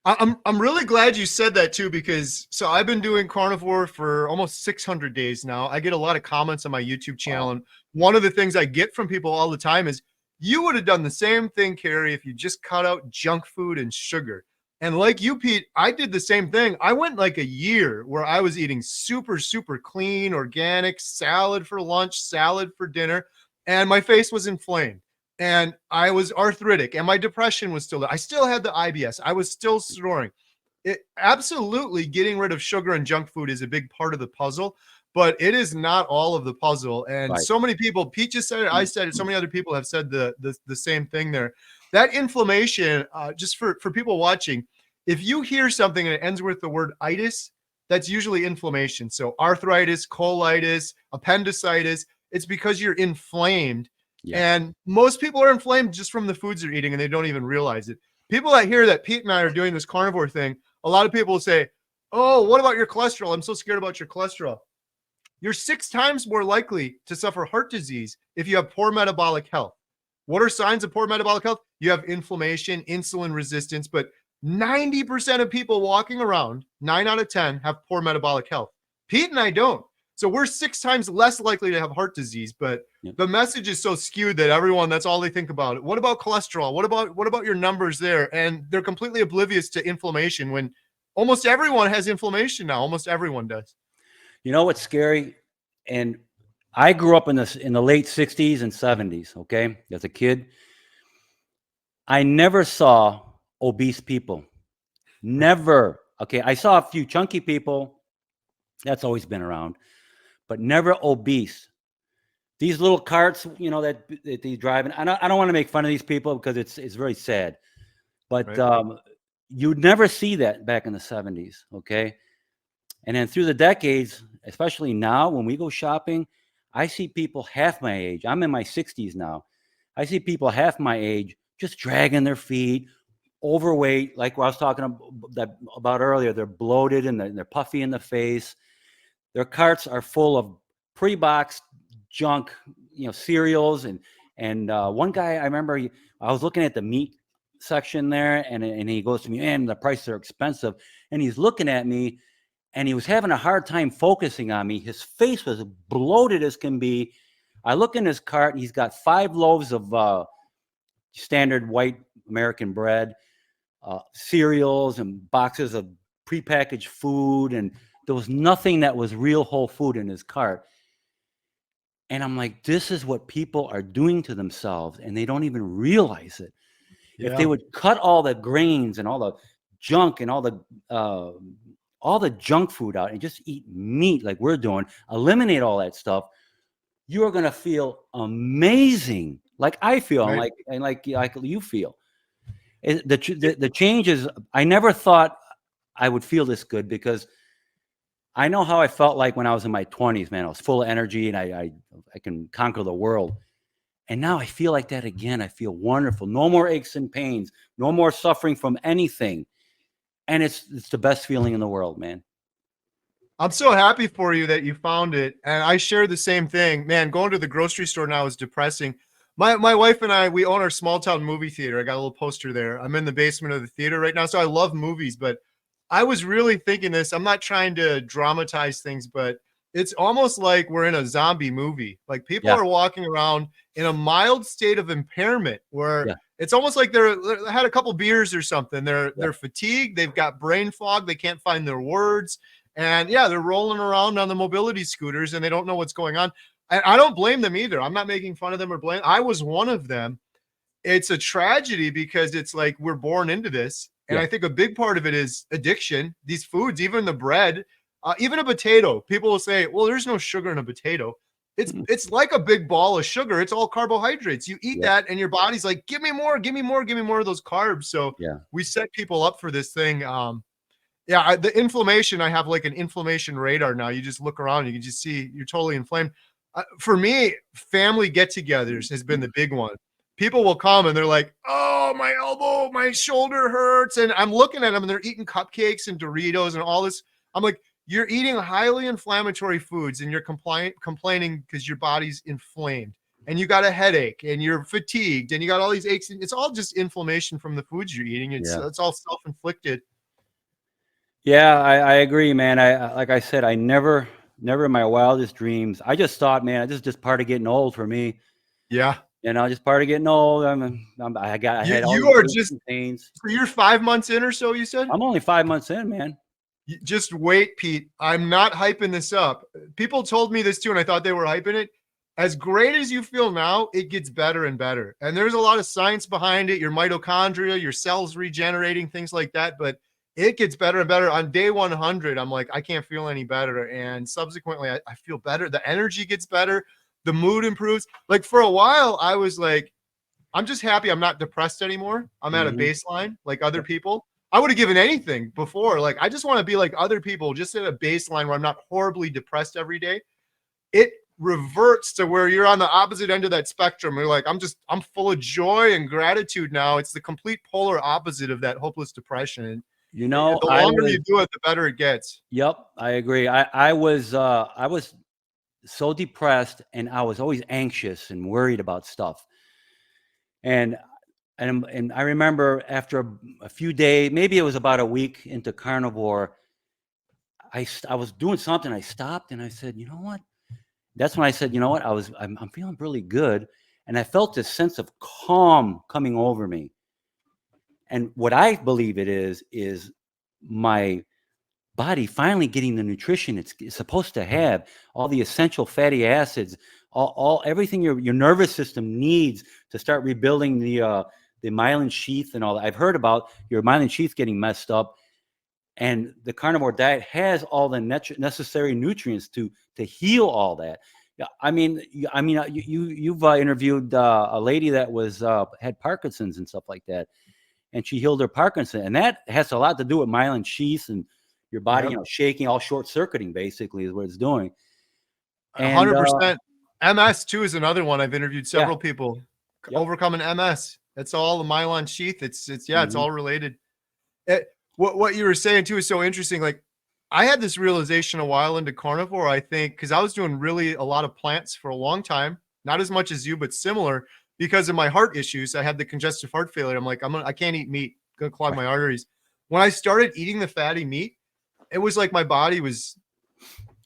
I'm really glad you said that too, because so I've been doing carnivore for almost 600 days now. I get a lot of comments on my YouTube channel. Wow. And one of the things I get from people all the time is, you would have done the same thing, Kerry, if you just cut out junk food and sugar. And like you, Pete, I did the same thing. I went like a year where I was eating super, super clean, organic, salad for lunch, salad for dinner, and my face was inflamed. And I was arthritic, and my depression was still there. I still had the IBS. I was still snoring. Absolutely, getting rid of sugar and junk food is a big part of the puzzle, but it is not all of the puzzle. And so many people, Pete just said it, I said it, so many other people have said the same thing there. That inflammation, just for people watching, if you hear something and it ends with the word itis, that's usually inflammation. So arthritis, colitis, appendicitis, it's because you're inflamed. Yeah. And most people are inflamed just from the foods they're eating and they don't even realize it. People that hear that Pete and I are doing this carnivore thing, a lot of people will say, oh, what about your cholesterol? I'm so scared about your cholesterol. You're 6 times more likely to suffer heart disease if you have poor metabolic health. What are signs of poor metabolic health? You have inflammation, insulin resistance, but 90% of people walking around, 9 out of 10, have poor metabolic health. Pete and I don't. So we're 6 times less likely to have heart disease, but the message is so skewed that everyone, that's all they think about. What about cholesterol? What about your numbers there? And they're completely oblivious to inflammation when almost everyone has inflammation now. Almost everyone does. You know what's scary? And I grew up in the late 60s and 70s, okay? As a kid, I never saw obese people. Never. Okay, I saw a few chunky people. That's always been around, but never obese. These little carts, that they drive. And I don't want to make fun of these people because it's very sad. But you'd never see that back in the 70s, okay? And then through the decades, especially now when we go shopping, I see people half my age. I'm in my 60s now. I see people half my age just dragging their feet, overweight, like what I was talking about earlier. They're bloated and they're puffy in the face. Their carts are full of pre-boxed junk, cereals. And one guy, I remember, I was looking at the meat section there, and he goes to me, man, the prices are expensive. And he's looking at me, and he was having a hard time focusing on me. His face was bloated as can be. I look in his cart, and he's got 5 loaves of standard white American bread, cereals, and boxes of prepackaged food, and there was nothing that was real whole food in his cart. And I'm like, this is what people are doing to themselves, and they don't even realize it. If they would cut all the grains and all the junk and all the junk food out and just eat meat like we're doing, eliminate all that stuff, you are going to feel amazing, like I feel, right. and like you feel. The changes, I never thought I would feel this good, because I know how I felt like when I was in my 20s, man. I was full of energy, and I can conquer the world. And now I feel like that again. I feel wonderful. No more aches and pains. No more suffering from anything. And it's the best feeling in the world, man. I'm so happy for you that you found it. And I share the same thing. Man, going to the grocery store now is depressing. My wife and I, we own our small town movie theater. I got a little poster there. I'm in the basement of the theater right now. So I love movies, but I was really thinking this. I'm not trying to dramatize things, but it's almost like we're in a zombie movie. Like people are walking around in a mild state of impairment where it's almost like they had a couple beers or something. They're fatigued. They've got brain fog. They can't find their words. And they're rolling around on the mobility scooters and they don't know what's going on. And I don't blame them either. I'm not making fun of them or blame. I was one of them. It's a tragedy because it's like we're born into this. And I think a big part of it is addiction. These foods, even the bread, even a potato. People will say, well, there's no sugar in a potato. It's like a big ball of sugar. It's all carbohydrates. You eat that and your body's like, give me more, give me more, give me more of those carbs. So we set people up for this thing. The inflammation, I have like an inflammation radar now. You just look around, you can just see you're totally inflamed. For me, family get-togethers has been the big one. People will come and they're like, oh, my elbow, my shoulder hurts. And I'm looking at them and they're eating cupcakes and Doritos and all this. I'm like, you're eating highly inflammatory foods and you're complaining because your body's inflamed and you got a headache and you're fatigued and you got all these aches. It's all just inflammation from the foods you're eating. It's all self-inflicted. Yeah, I agree, man. Like I said, I never in my wildest dreams. I just thought, man, this is just part of getting old for me. Yeah. Just part of getting old. I had all these pains. So you're 5 months in or so, you said? I'm only 5 months in, man. Just wait, Pete. I'm not hyping this up. People told me this too, and I thought they were hyping it. As great as you feel now, it gets better and better. And there's a lot of science behind it. Your mitochondria, your cells regenerating, things like that. But it gets better and better. On day 100, I'm like, I can't feel any better. And subsequently, I feel better. The energy gets better. The mood improves. Like for a while, I was like, I'm just happy I'm not depressed anymore. I'm at a baseline like other people. I would have given anything before. Like, I just want to be like other people, just at a baseline where I'm not horribly depressed every day. It reverts to where you're on the opposite end of that spectrum. You're like, I'm full of joy and gratitude now. It's the complete polar opposite of that hopeless depression. You know, the longer you do it, the better it gets. Yep, I agree. I was so depressed, and I was always anxious and worried about stuff. And I remember after a few days, maybe it was about a week into Carnivore, I was doing something. I stopped and I said, you know what? That's when I said, you know what? I'm feeling really good, and I felt this sense of calm coming over me. And what I believe it is my body finally getting the nutrition it's supposed to have, all the essential fatty acids, all everything your nervous system needs to start rebuilding the myelin sheath and all that. I've heard about your myelin sheath getting messed up, and the carnivore diet has all the necessary nutrients to heal all that. You've interviewed a lady that had Parkinson's and stuff like that, and she healed her Parkinson, and that has a lot to do with myelin sheaths and your body, shaking, all short circuiting basically is what it's doing. And, 100%. MS too is another one. I've interviewed several people overcoming MS. That's all the myelin sheath. It's it's Mhm. all related. What you were saying too is so interesting. Like I had this realization a while into carnivore, I think, because I was doing really a lot of plants for a long time, not as much as you, but similar because of my heart issues. I had the congestive heart failure. I'm like, I can't eat meat, gonna clog my arteries. When I started eating the fatty meat, it was like my body was,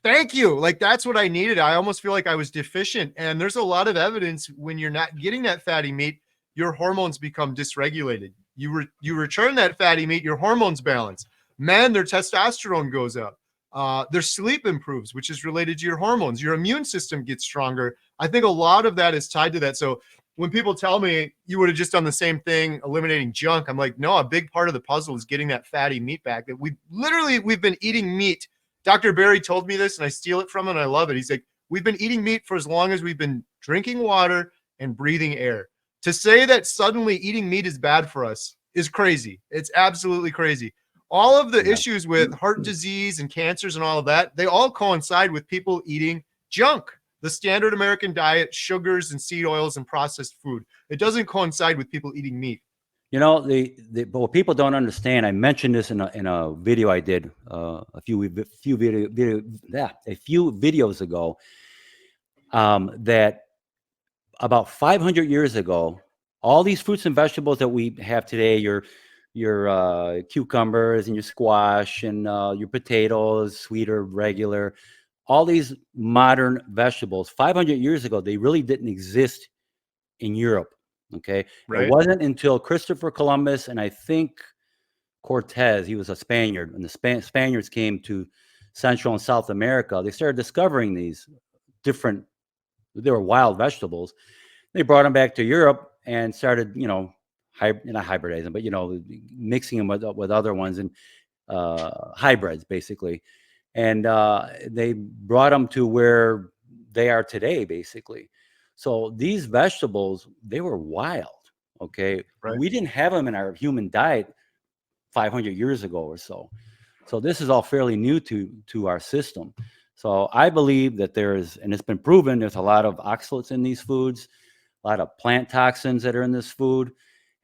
thank you. Like that's what I needed. I almost feel like I was deficient. And there's a lot of evidence when you're not getting that fatty meat, your hormones become dysregulated. You return that fatty meat, your hormones balance. Men, their testosterone goes up. Their sleep improves, which is related to your hormones. Your immune system gets stronger. I think a lot of that is tied to that. So when people tell me you would have just done the same thing, eliminating junk, I'm like, no, a big part of the puzzle is getting that fatty meat back. That we've been eating meat. Dr. Barry told me this and I steal it from him and I love it. He's like, we've been eating meat for as long as we've been drinking water and breathing air. To say that suddenly eating meat is bad for us is crazy. It's absolutely crazy. All of the Yeah. issues with heart disease and cancers and all of that, they all coincide with people eating junk. The standard American diet, sugars and seed oils and processed food. It doesn't coincide with people eating meat. You know, but what people don't understand, I mentioned this in a video I did a few videos ago, that about 500 years ago, all these fruits and vegetables that we have today, your cucumbers and your squash and your potatoes, sweet or regular, all these modern vegetables, 500 years ago, they really didn't exist in Europe. Okay. It Right? wasn't until Christopher Columbus and I think Cortez, he was a Spaniard, and the Spaniards came to Central and South America, they started discovering these different, they were wild vegetables. They brought them back to Europe and started, not hybridizing, but, mixing them with other ones and hybrids, basically. And they brought them to where they are today, basically. So these vegetables, they were wild. Okay. Right. We didn't have them in our human diet 500 years ago or so. So this is all fairly new to our system. So I believe that and it's been proven, there's a lot of oxalates in these foods, a lot of plant toxins that are in this food.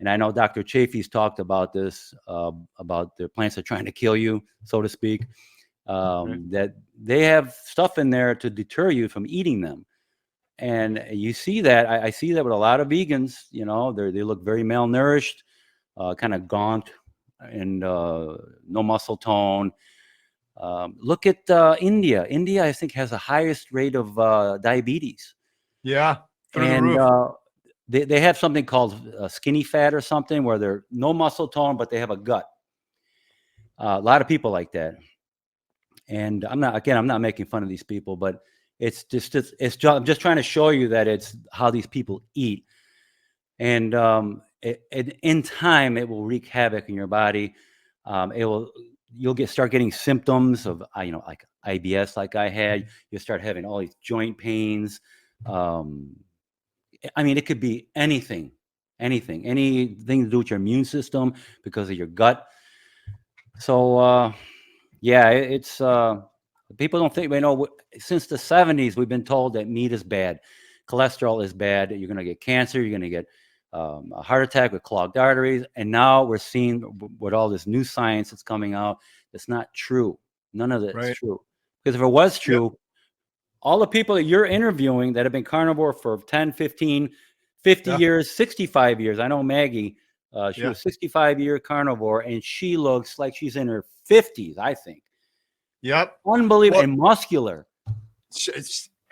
And I know Dr. Chafee's talked about this, about the plants that are trying to kill you, so to speak, that they have stuff in there to deter you from eating them. And you see that, I see that with a lot of vegans, they look very malnourished, kind of gaunt and no muscle tone. Look at India. India, I think, has the highest rate of diabetes. Yeah. Through the And roof. they have something called skinny fat or something where they're no muscle tone, but they have a gut. A lot of people like that. And I'm not making fun of these people, but I'm just trying to show you that it's how these people eat. And in time, it will wreak havoc in your body. You'll start getting symptoms of, like IBS, like I had. You'll start having all these joint pains. It could be anything to do with your immune system because of your gut. So, yeah, it's people don't think, since the 70s, we've been told that meat is bad. Cholesterol is bad. You're going to get cancer. You're going to get a heart attack with clogged arteries. And now we're seeing with all this new science that's coming out, it's not true. None of it's true. Because if it was true, all the people that you're interviewing that have been carnivore for 10, 15, 50 years, 65 years. I know Maggie, she was 65-year carnivore, and she looks like she's in her 50s, I think. Yep. Unbelievable. And muscular.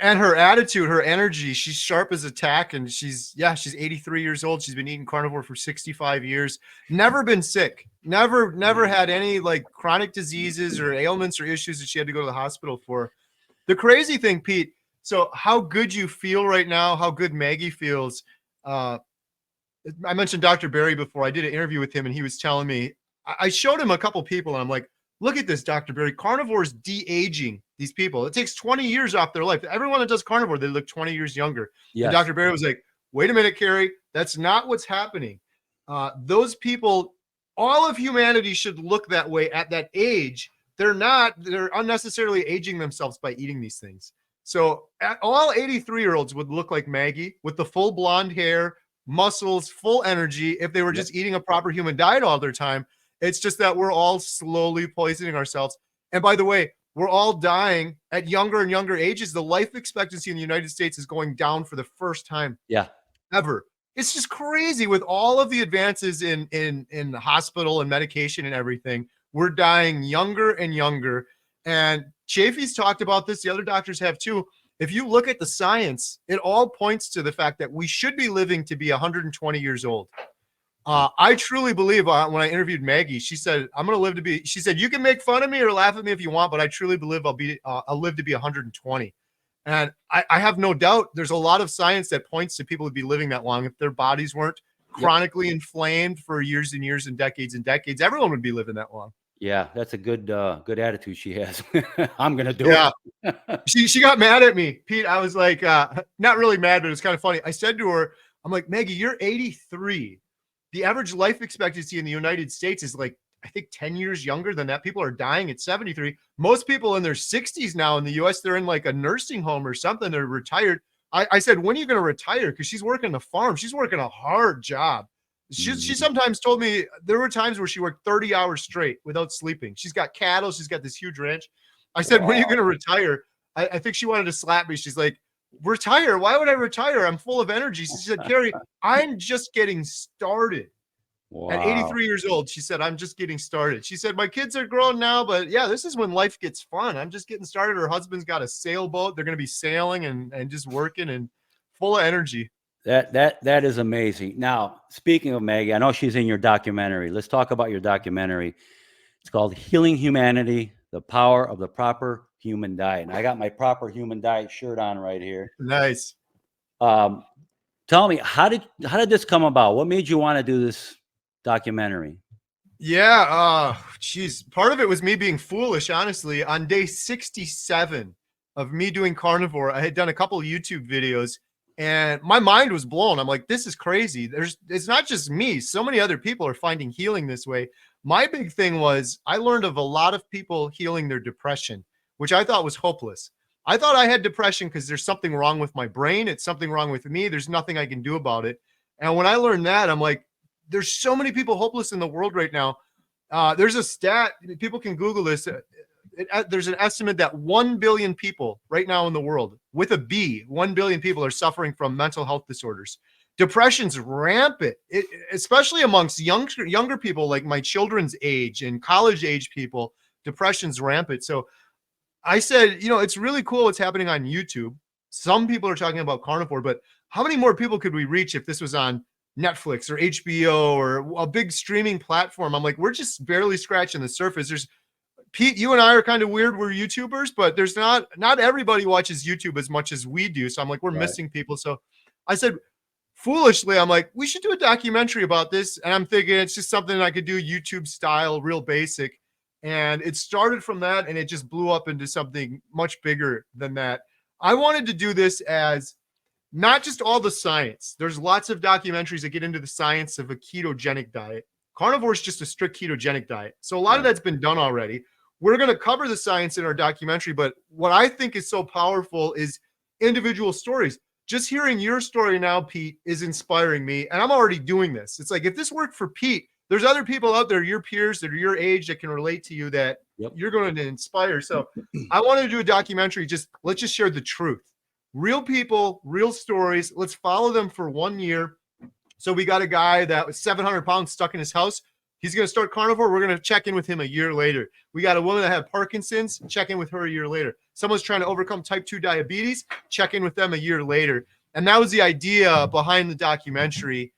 And her attitude, her energy, she's sharp as a tack. And she's 83 years old. She's been eating carnivore for 65 years. Never been sick. Never had any like chronic diseases or ailments or issues that she had to go to the hospital for. The crazy thing, Pete, so how good you feel right now, how good Maggie feels. I mentioned Dr. Barry before. I did an interview with him and he was telling me, I showed him a couple people and I'm like, look at this, Dr. Barry. Carnivore is de-aging these people. It takes 20 years off their life. Everyone that does carnivore, they look 20 years younger. Yes. And Dr. Barry was like, wait a minute, Kerry, that's not what's happening. Those people, all of humanity should look that way at that age. They're unnecessarily aging themselves by eating these things. So all 83-year-olds would look like Maggie with the full blonde hair, muscles, full energy if they were just eating a proper human diet all their time. It's just that we're all slowly poisoning ourselves. And by the way, we're all dying at younger and younger ages. The life expectancy in the United States is going down for the first time ever. It's just crazy with all of the advances in the hospital and medication and everything. We're dying younger and younger. And Chafee's talked about this. The other doctors have too. If you look at the science, it all points to the fact that we should be living to be 120 years old. I truly believe when I interviewed Maggie, she said, I'm going to live to be, she said, you can make fun of me or laugh at me if you want, but I truly believe I'll live to be 120. And I have no doubt there's a lot of science that points to people would be living that long. If their bodies weren't chronically inflamed for years and years and decades, everyone would be living that long. Yeah, that's a good attitude she has. I'm going to do it. She got mad at me, Pete. I was like, not really mad, but it was kind of funny. I said to her, I'm like, Maggie, you're 83. The average life expectancy in the United States is like, I think 10 years younger than that. People are dying at 73. Most people in their 60s now in the US, they're in like a nursing home or something. They're retired. I said, when are you going to retire? Because she's working the farm. She's working a hard job. She sometimes told me there were times where she worked 30 hours straight without sleeping. She's got cattle. She's got this huge ranch. I said, when are you going to retire? I think she wanted to slap me. She's like, retire? Why would I retire? I'm full of energy. She said, Kerry, I'm just getting started. Wow. At 83 years old, she said, I'm just getting started. She said, my kids are grown now, but yeah, this is when life gets fun. I'm just getting started. Her husband's got a sailboat. They're going to be sailing and just working and full of energy. That is amazing. Now, speaking of Maggie, I know she's in your documentary. Let's talk about your documentary. It's called Healing Humanity, The Power of the Proper Human Diet. And I got my Proper Human Diet shirt on right here. Nice. Tell me, how did this come about? What made you want to do this documentary? Yeah, geez. Part of it was me being foolish, honestly. On day 67 of me doing Carnivore, I had done a couple of YouTube videos. And my mind was blown. I'm like, this is crazy. It's not just me. So many other people are finding healing this way. My big thing was I learned of a lot of people healing their depression, which I thought was hopeless. I thought I had depression because there's something wrong with my brain. It's something wrong with me. There's nothing I can do about it. And when I learned that, I'm like, there's so many people hopeless in the world right now. There's a stat. People can Google this. There's an estimate that 1 billion people right now in the world, with a B, 1 billion people are suffering from mental health disorders. Depression's rampant, especially amongst younger people like my children's age and college age people. Depression's rampant. So I said, it's really cool what's happening on YouTube. Some people are talking about Carnivore, but how many more people could we reach if this was on Netflix or HBO or a big streaming platform? I'm like, we're just barely scratching the surface. Pete, you and I are kind of weird. We're YouTubers, but there's not everybody watches YouTube as much as we do. So I'm like, we're missing people. So I said, foolishly, I'm like, we should do a documentary about this. And I'm thinking it's just something I could do YouTube style, real basic. And it started from that and it just blew up into something much bigger than that. I wanted to do this as not just all the science. There's lots of documentaries that get into the science of a ketogenic diet. Carnivore is just a strict ketogenic diet. So a lot of that's been done already. We're going to cover the science in our documentary, but what I think is so powerful is individual stories. Just hearing your story now, Pete, is inspiring me, and I'm already doing this. It's like, if this worked for Pete, there's other people out there, your peers that are your age, that can relate to you, that you're going to inspire. So I wanted to do a documentary. Let's just share the truth. Real people, real stories. Let's follow them for 1 year. So we got a guy that was 700 pounds stuck in his house. He's going to start Carnivore. We're going to check in with him a year later. We got a woman that had Parkinson's, check in with her a year later. Someone's trying to overcome type 2 diabetes, check in with them a year later. And that was the idea behind the documentary.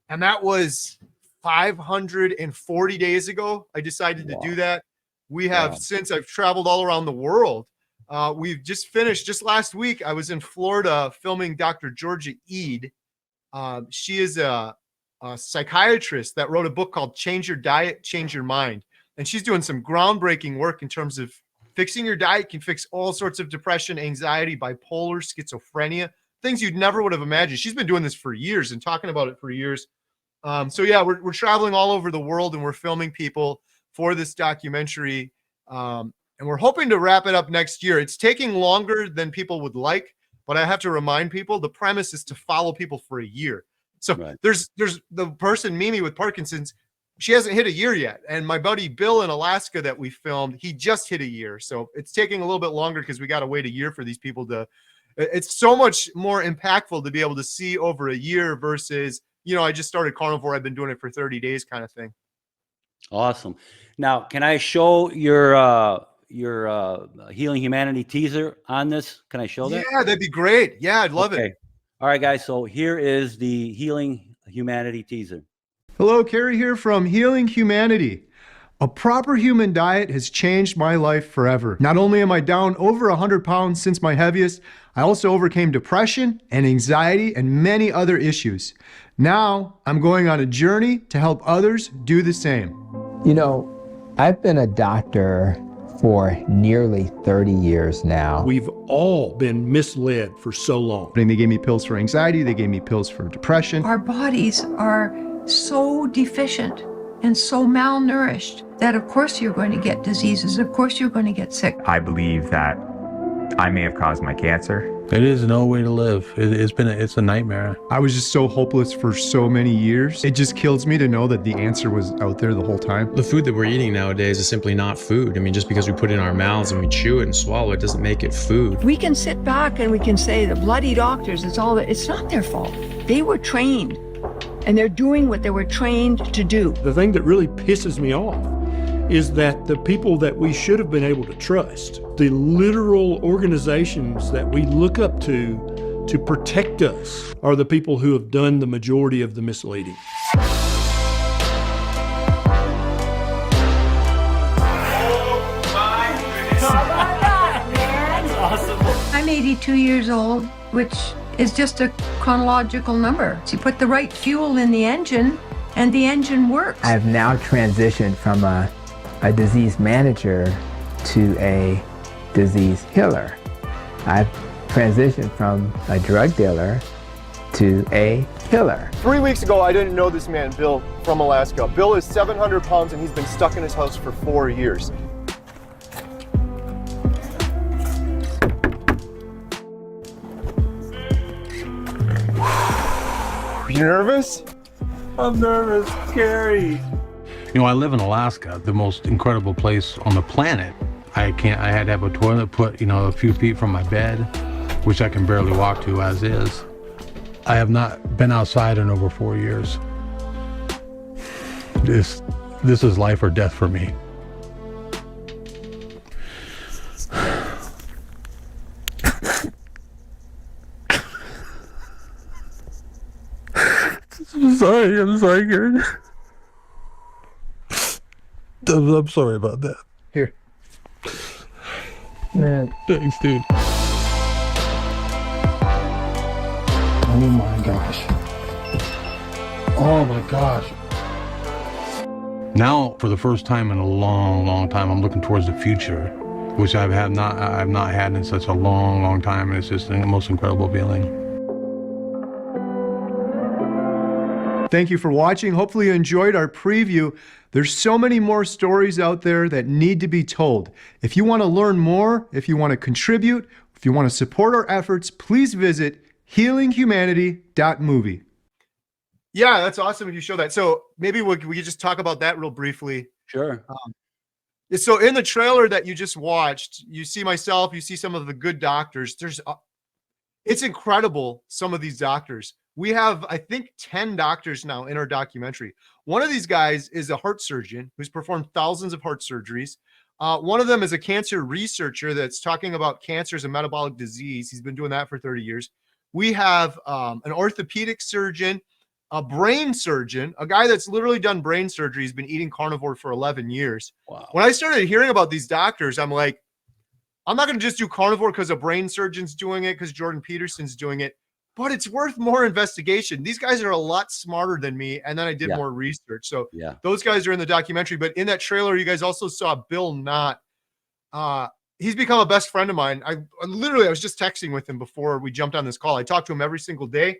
And that was 540 days ago. I decided to do that. We have since I've traveled all around the world. We've just finished, just last week, I was in Florida filming Dr. Georgia Eid. She is a psychiatrist that wrote a book called Change Your Diet, Change Your Mind. And she's doing some groundbreaking work in terms of fixing your diet can fix all sorts of depression, anxiety, bipolar, schizophrenia, things you'd never would have imagined. She's been doing this for years and talking about it for years. So yeah, we're traveling all over the world and we're filming people for this documentary. And we're hoping to wrap it up next year. It's taking longer than people would like, but I have to remind people the premise is to follow people for a year. So Right. there's the person Mimi with Parkinson's, she hasn't hit a year yet. And my buddy Bill in Alaska that we filmed, he just hit a year. So it's taking a little bit longer because we got to wait a year for these people to, it's so much more impactful to be able to see over a year versus, you know, I just started carnivore, I've been doing it for 30 days kind of thing. Awesome. Now, can I show your Healing Humanity teaser on this? Can I show that? Yeah, that'd be great. Yeah, I'd love it. All right, guys. So here is the Healing Humanity teaser. Hello, Kerry here from Healing Humanity. A proper human diet has changed my life forever. Not only am I down over 100 pounds since my heaviest, I also overcame depression and anxiety and many other issues. Now I'm going on a journey to help others do the same. You know, I've been a doctor for nearly 30 years now. We've all been misled for so long. They gave me pills for anxiety, they gave me pills for depression. Our bodies are so deficient and so malnourished that of course you're going to get diseases, of course you're going to get sick. I believe that I may have caused my cancer. It is no way to live. It's a nightmare. I was just so hopeless for so many years. It just kills me to know that the answer was out there the whole time. The food that we're eating nowadays is simply not food. I mean, just because we put it in our mouths and we chew it and swallow it doesn't make it food. We can sit back and we can say the bloody doctors, it's not their fault. They were trained and they're doing what they were trained to do. The thing that really pisses me off is that the people that we should have been able to trust, the literal organizations that we look up to protect us, are the people who have done the majority of the misleading. I'm 82 years old, which is just a chronological number. So you put the right fuel in the engine and the engine works. I've now transitioned from a disease manager to a disease healer. I've transitioned from a drug dealer to a healer. 3 weeks ago, I didn't know this man, Bill, from Alaska. Bill is 700 pounds and he's been stuck in his house for 4 years. You nervous? I'm nervous, Kerry. You know, I live in Alaska, the most incredible place on the planet. I had to have a toilet put, a few feet from my bed, which I can barely walk to as is. I have not been outside in over 4 years. This is life or death for me. I'm sorry, Kerry. I'm sorry about that. Here. Man. Thanks, dude. Oh my gosh. Oh my gosh. Now, for the first time in a long, long time, I'm looking towards the future, which I've not had in such a long, long time. And it's just the most incredible feeling. Thank you for watching. Hopefully you enjoyed our preview. There's so many more stories out there that need to be told. If you want to learn more, if you want to contribute, if you want to support our efforts, please visit healinghumanity.movie. Yeah, that's awesome if you show that. So maybe we could just talk about that real briefly. Sure. So in the trailer that you just watched, you see myself, you see some of the good doctors. It's incredible, some of these doctors. We have, I think, 10 doctors now in our documentary. One of these guys is a heart surgeon who's performed thousands of heart surgeries. One of them is a cancer researcher that's talking about cancer as a metabolic disease. He's been doing that for 30 years. We have an orthopedic surgeon, a brain surgeon, a guy that's literally done brain surgery. He's been eating carnivore for 11 years. Wow. When I started hearing about these doctors, I'm like, I'm not going to just do carnivore because a brain surgeon's doing it, because Jordan Peterson's doing it. But it's worth more investigation. These guys are a lot smarter than me. And then I did more research. So those guys are in the documentary. But in that trailer, you guys also saw Bill Knott. He's become a best friend of mine. I was just texting with him before we jumped on this call. I talk to him every single day.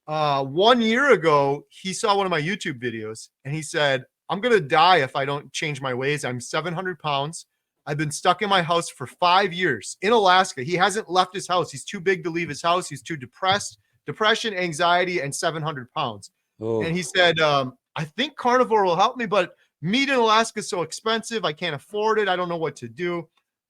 1 year ago, he saw one of my YouTube videos and he said, I'm going to die if I don't change my ways. I'm 700 pounds. I've been stuck in my house for 5 years in Alaska. He hasn't left his house. He's too big to leave his house. He's too depressed, depression, anxiety, and 700 pounds. Oh, And he said, I think carnivore will help me, but meat in Alaska is so expensive. I can't afford it. I don't know what to do.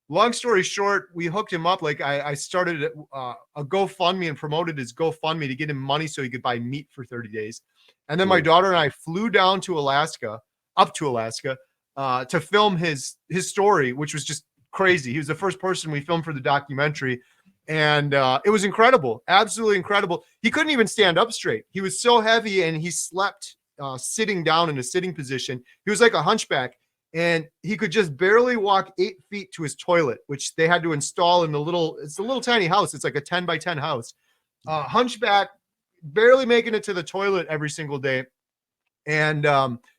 Long story short, we hooked him up. Like I started a GoFundMe and promoted his GoFundMe to get him money so he could buy meat for 30 days. And then my daughter and I flew down to Alaska, up to Alaska, to film his story, which was just crazy. He was the first person we filmed for the documentary. And it was incredible, absolutely incredible. He couldn't even stand up straight. He was so heavy, and he slept sitting down in a sitting position. He was like a hunchback, and he could just barely walk 8 feet to his toilet, which they had to install in it's a little tiny house. It's like a 10 by 10 house. Hunchback, barely making it to the toilet every single day. And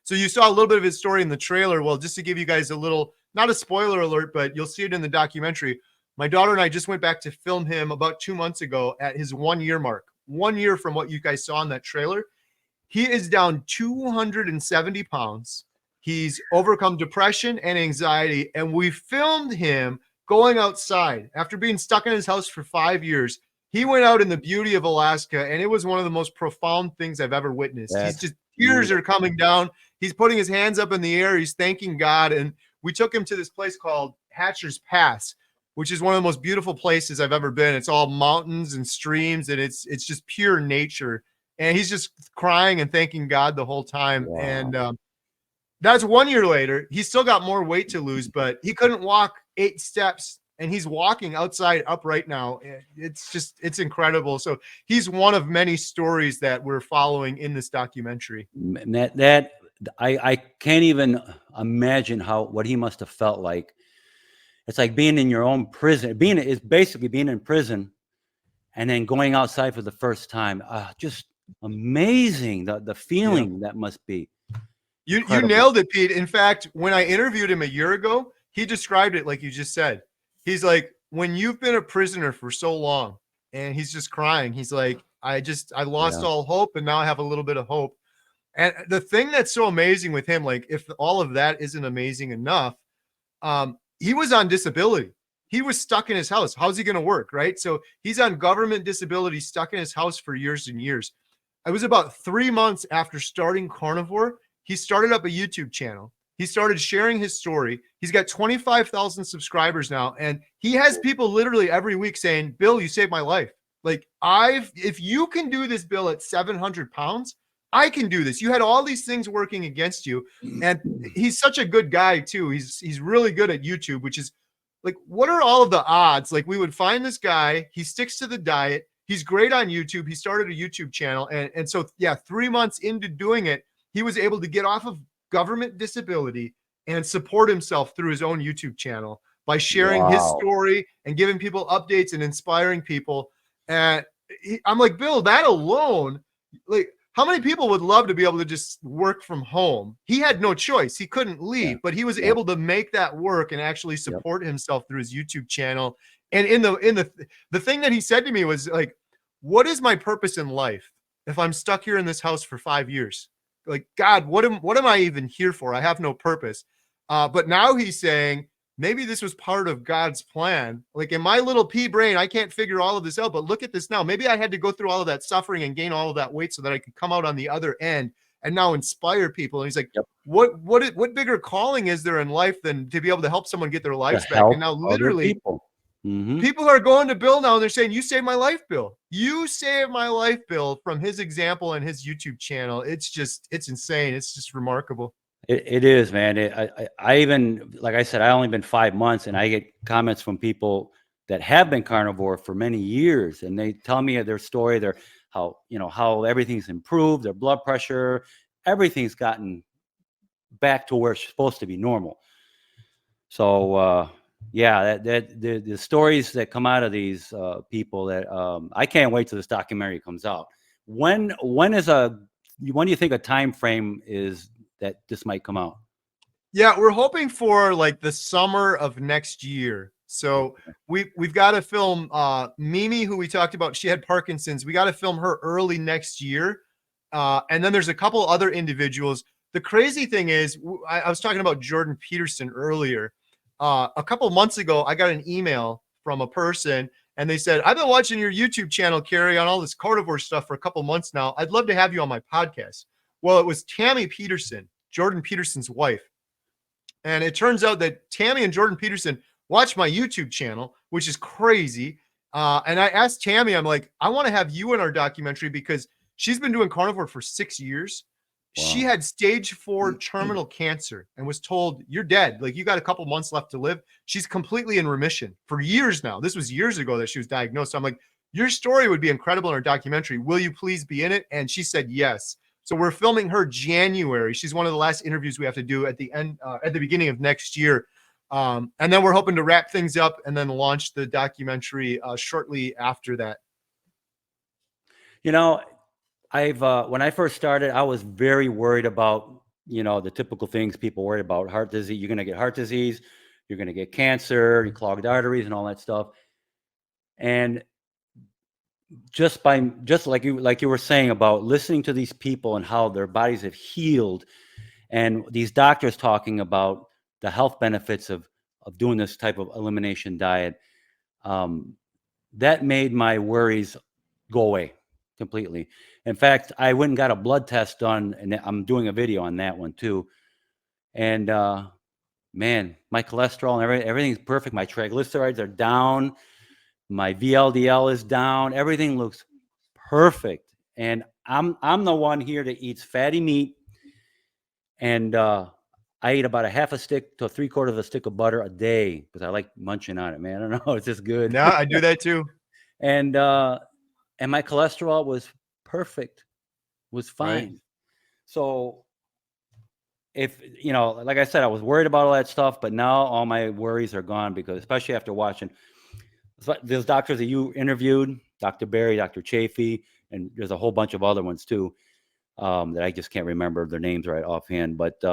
so you saw a little bit of his story in the trailer. Well, just to give you guys a little, not a spoiler alert, but you'll see it in the documentary. My daughter and I just went back to film him about 2 months ago at his 1 year mark. 1 year from what you guys saw in that trailer. He is down 270 pounds. He's overcome depression and anxiety. And we filmed him going outside after being stuck in his house for 5 years. He went out in the beauty of Alaska, and it was one of the most profound things I've ever witnessed. He's just, tears are coming down. He's putting his hands up in the air. He's thanking God. And we took him to this place called Hatcher's Pass, which is one of the most beautiful places I've ever been. It's all mountains and streams, and it's just pure nature. And he's just crying and thanking God the whole time. Wow. And that's 1 year later. He's still got more weight to lose, but he couldn't walk 8 steps, and he's walking outside upright now. It's incredible. So he's one of many stories that we're following in this documentary. I can't even imagine what he must have felt like. It's like being in your own prison. It's basically being in prison and then going outside for the first time. Just amazing, the feeling that must be. You nailed it, Pete. In fact, when I interviewed him a year ago, he described it like you just said. He's like, when you've been a prisoner for so long, and he's just crying. He's like, I lost all hope, and now I have a little bit of hope. And the thing that's so amazing with him, like if all of that isn't amazing enough, he was on disability. He was stuck in his house. How's he going to work, right? So he's on government disability, stuck in his house for years and years. It was about 3 months after starting Carnivore. He started up a YouTube channel. He started sharing his story. He's got 25,000 subscribers now. And he has people literally every week saying, Bill, you saved my life. Like if you can do this, Bill, at 700 pounds, I can do this. You had all these things working against you. And he's such a good guy too. He's really good at YouTube, which is like, what are all of the odds? Like we would find this guy, he sticks to the diet. He's great on YouTube. He started a YouTube channel. And so, yeah, 3 months into doing it, he was able to get off of government disability and support himself through his own YouTube channel by sharing his story and giving people updates and inspiring people. And I'm like, Bill, that alone, like, how many people would love to be able to just work from home? He had no choice. He couldn't leave, but he was able to make that work and actually support himself through his YouTube channel. And the thing that he said to me was like, what is my purpose in life if I'm stuck here in this house for 5 years? Like, God, what am I even here for? I have no purpose. But now he's saying, maybe this was part of God's plan. Like in my little pea brain, I can't figure all of this out, but look at this now. Maybe I had to go through all of that suffering and gain all of that weight so that I could come out on the other end and now inspire people. And he's like, what bigger calling is there in life than to be able to help someone get their lives back? And now literally people are going to Bill now and they're saying, you saved my life, Bill. You saved my life, Bill, from his example and his YouTube channel. It's insane. It's just remarkable. It is, man. I even, like I said, I only been 5 months, and I get comments from people that have been carnivore for many years, and they tell me their story, how everything's improved, their blood pressure, everything's gotten back to where it's supposed to be normal. So, the stories that come out of these people that I can't wait till this documentary comes out. When do you think a time frame is that this might come out? Yeah, we're hoping for like the summer of next year. So we've got to film Mimi, who we talked about. She had Parkinson's. We got to film her early next year. And then there's a couple other individuals. The crazy thing is, I was talking about Jordan Peterson earlier. A couple months ago, I got an email from a person, And they said, I've been watching your YouTube channel, Kerry, on all this carnivore stuff for a couple months now. I'd love to have you on my podcast. Well, it was Tammy Peterson, Jordan Peterson's wife. And it turns out that Tammy and Jordan Peterson watch my YouTube channel, which is crazy. And I asked Tammy, I'm like, I want to have you in our documentary because she's been doing carnivore for 6 years. Wow. She had stage 4 terminal cancer and was told, you're dead. Like, you got a couple months left to live. She's completely in remission for years now. This was years ago that she was diagnosed. So I'm like, your story would be incredible in our documentary. Will you please be in it? And she said yes. So we're filming her January. She's one of the last interviews we have to do at the end, at the beginning of next year. And then we're hoping to wrap things up and then launch the documentary shortly after that. You know, when I first started, I was very worried about, the typical things people worry about: heart disease. You're going to get heart disease, you're going to get cancer, clogged arteries, and all that stuff. And just like you were saying about listening to these people and how their bodies have healed, and these doctors talking about the health benefits of doing this type of elimination diet, that made my worries go away completely. In fact, I went and got a blood test done, and I'm doing a video on that one too. And man, my cholesterol and everything's perfect. My triglycerides are down. My VLDL is down. Everything looks perfect. And I'm the one here that eats fatty meat, and I eat about a half a stick to 3/4 of a stick of butter a day because I like munching on it, man. I don't know, it's just good. Yeah, I do that too. And my cholesterol was perfect, was fine. Right. So if, like I said, I was worried about all that stuff, but now all my worries are gone, because especially after watching those doctors that you interviewed, Dr. Barry, Dr. Chafee, and there's a whole bunch of other ones too, that I just can't remember their names right offhand, but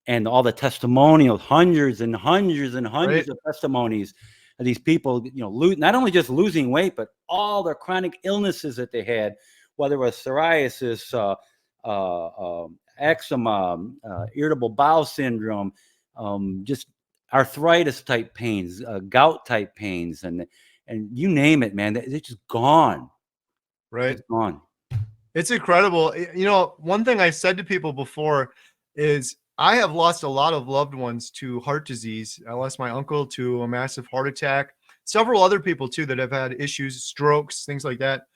and all the testimonials, hundreds and hundreds and hundreds of testimonies of these people, not only just losing weight, but all their chronic illnesses that they had, whether it was psoriasis, eczema, irritable bowel syndrome, just arthritis type pains, gout type pains, and you name it, man. They're just gone. Right. It's gone. It's incredible. One thing I said to people before is I have lost a lot of loved ones to heart disease. I lost my uncle to a massive heart attack. Several other people too that have had issues, strokes, things like that.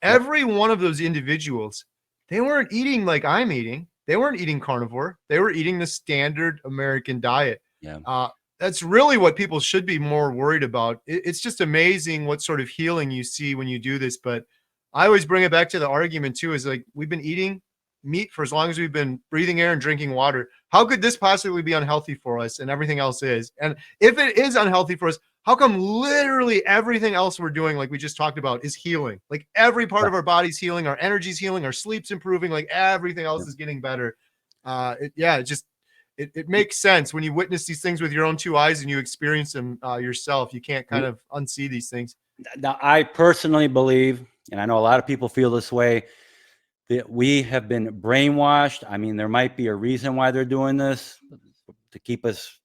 Every one of those individuals, they weren't eating like I'm eating. They weren't eating carnivore. They were eating the standard American diet. Yeah. That's really what people should be more worried about. It's just amazing what sort of healing you see when you do this. But I always bring it back to the argument too, is like, we've been eating meat for as long as we've been breathing air and drinking water. How could this possibly be unhealthy for us? And everything else is. And if it is unhealthy for us, how come literally everything else we're doing, like we just talked about, is healing? Like every part of our body's healing, our energy's healing, our sleep's improving, like everything else is getting better. It makes sense when you witness these things with your own two eyes and you experience them yourself. You can't kind of unsee these things. Now, I personally believe, and I know a lot of people feel this way, that we have been brainwashed. I mean, there might be a reason why they're doing this, to keep us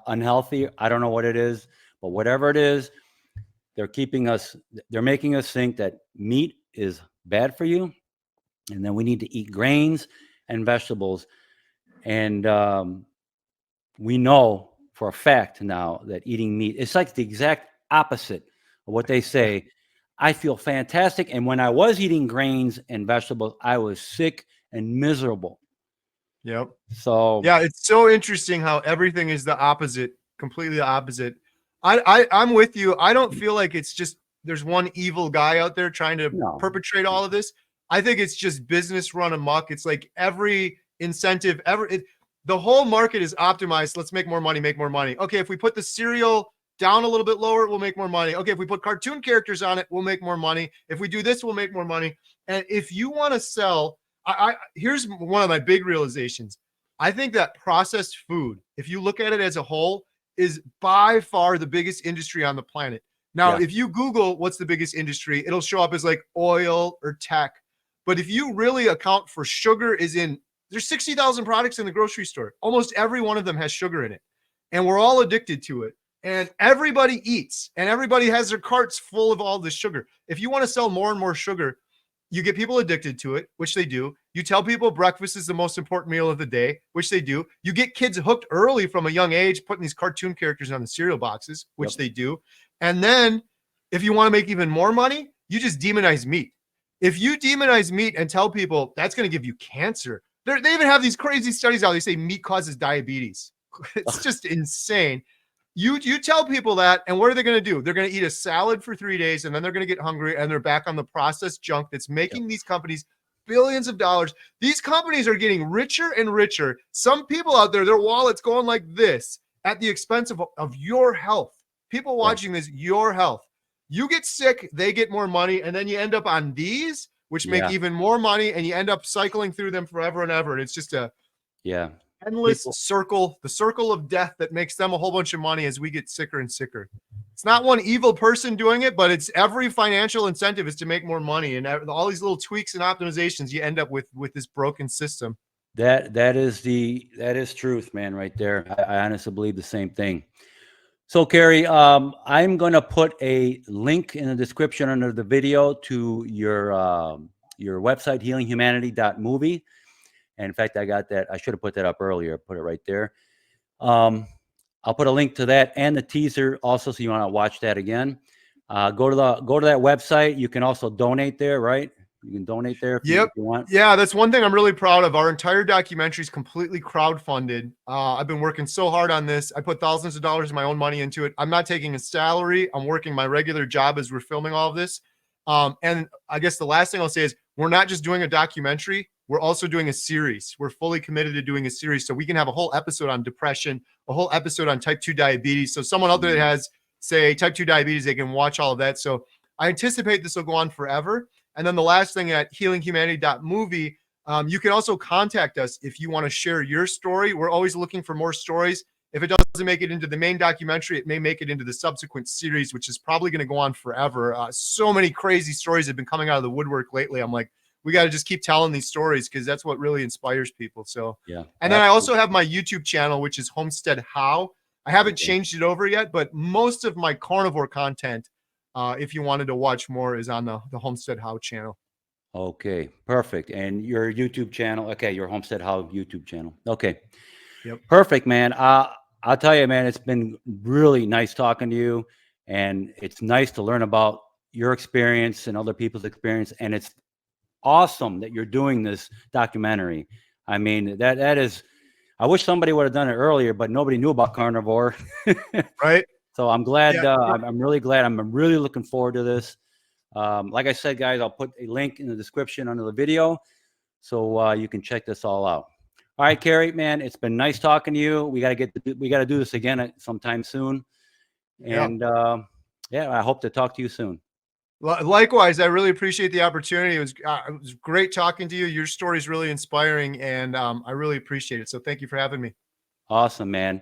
unhealthy. I don't know what it is, but whatever it is, they're making us think that meat is bad for you, and then we need to eat grains and vegetables. And we know for a fact now that eating meat, it's like the exact opposite of what they say. I feel fantastic. And when I was eating grains and vegetables, I was sick and miserable. Yep. So yeah, it's so interesting how everything is the opposite, completely the opposite. I'm with you. I don't feel like it's just there's one evil guy out there trying to perpetrate all of this. I think it's just business run amok. It's like every incentive the whole market is optimized. Let's make more money, make more money. Okay, if we put the cereal down a little bit lower, we'll make more money. Okay, if we put cartoon characters on it, we'll make more money. If we do this, we'll make more money. And if you want to sell, here's one of my big realizations. I think that processed food, if you look at it as a whole, is by far the biggest industry on the planet. Now, if you Google what's the biggest industry, it'll show up as like oil or tech. But if you really account for sugar, there's 60,000 products in the grocery store. Almost every one of them has sugar in it. And we're all addicted to it. and everybody eats and everybody has their carts full of all this sugar. If you want to sell more and more sugar, you get people addicted to it, which they do. You tell people breakfast is the most important meal of the day, which they do. You get kids hooked early from a young age, putting these cartoon characters on the cereal boxes, which they do. And then if you want to make even more money, you just demonize meat. If you demonize meat and tell people that's going to give you cancer, they even have these crazy studies out. They say meat causes diabetes. It's just insane. You tell people that, and what are they going to do? They're going to eat a salad for 3 days, and then they're going to get hungry, and they're back on the processed junk that's making these companies billions of dollars. These companies are getting richer and richer. Some people out there, their wallet's going like this at the expense of your health. People watching this, your health. You get sick, they get more money, and then you end up on these, which make even more money, and you end up cycling through them forever and ever. And it's just a endless circle, the circle of death that makes them a whole bunch of money as we get sicker and sicker. It's not one evil person doing it, but it's every financial incentive is to make more money, and all these little tweaks and optimizations, you end up with this broken system. That is truth, man, right there. I honestly believe the same thing. So, Kerry, I'm going to put a link in the description under the video to your website, healinghumanity.movie. And in fact, I got that. I should have put that up earlier. Put it right there. I'll put a link to that and the teaser also, so you want to watch that again. Go to that website. You can also donate there, right? You can donate there if you want. Yeah, that's one thing I'm really proud of. Our entire documentary is completely crowdfunded. I've been working so hard on this. I put thousands of dollars of my own money into it. I'm not taking a salary. I'm working my regular job as we're filming all of this. And I guess the last thing I'll say is we're not just doing a documentary. We're also doing a series. We're fully committed to doing a series, so we can have a whole episode on depression, a whole episode on type 2 diabetes. So someone out there that has, say, type 2 diabetes, they can watch all of that. So I anticipate this will go on forever. And then the last thing at healinghumanity.movie, you can also contact us if you want to share your story. We're always looking for more stories. If it doesn't make it into the main documentary, it may make it into the subsequent series, which is probably going to go on forever. So many crazy stories have been coming out of the woodwork lately. I'm like, we got to just keep telling these stories because that's what really inspires people. So, and then I also have my YouTube channel, which is Homestead How. I haven't changed it over yet, but most of my carnivore content, if you wanted to watch more, is on the Homestead How channel. Okay, perfect. And your YouTube channel, your Homestead How YouTube channel. Okay, perfect, man. I'll tell you, man, it's been really nice talking to you, and it's nice to learn about your experience and other people's experience, and it's awesome that you're doing this documentary. I mean, that is, I wish somebody would have done it earlier, but nobody knew about carnivore. Right. So I'm glad. I'm really glad. I'm really looking forward to this. Like I said, guys, I'll put a link in the description under the video, so you can check this all out. All right, Kerry, man, it's been nice talking to you. We got to do this again sometime soon. And I hope to talk to you soon. Likewise, I really appreciate the opportunity. It was great talking to you. Your story is really inspiring, and I really appreciate it. So thank you for having me. Awesome, man.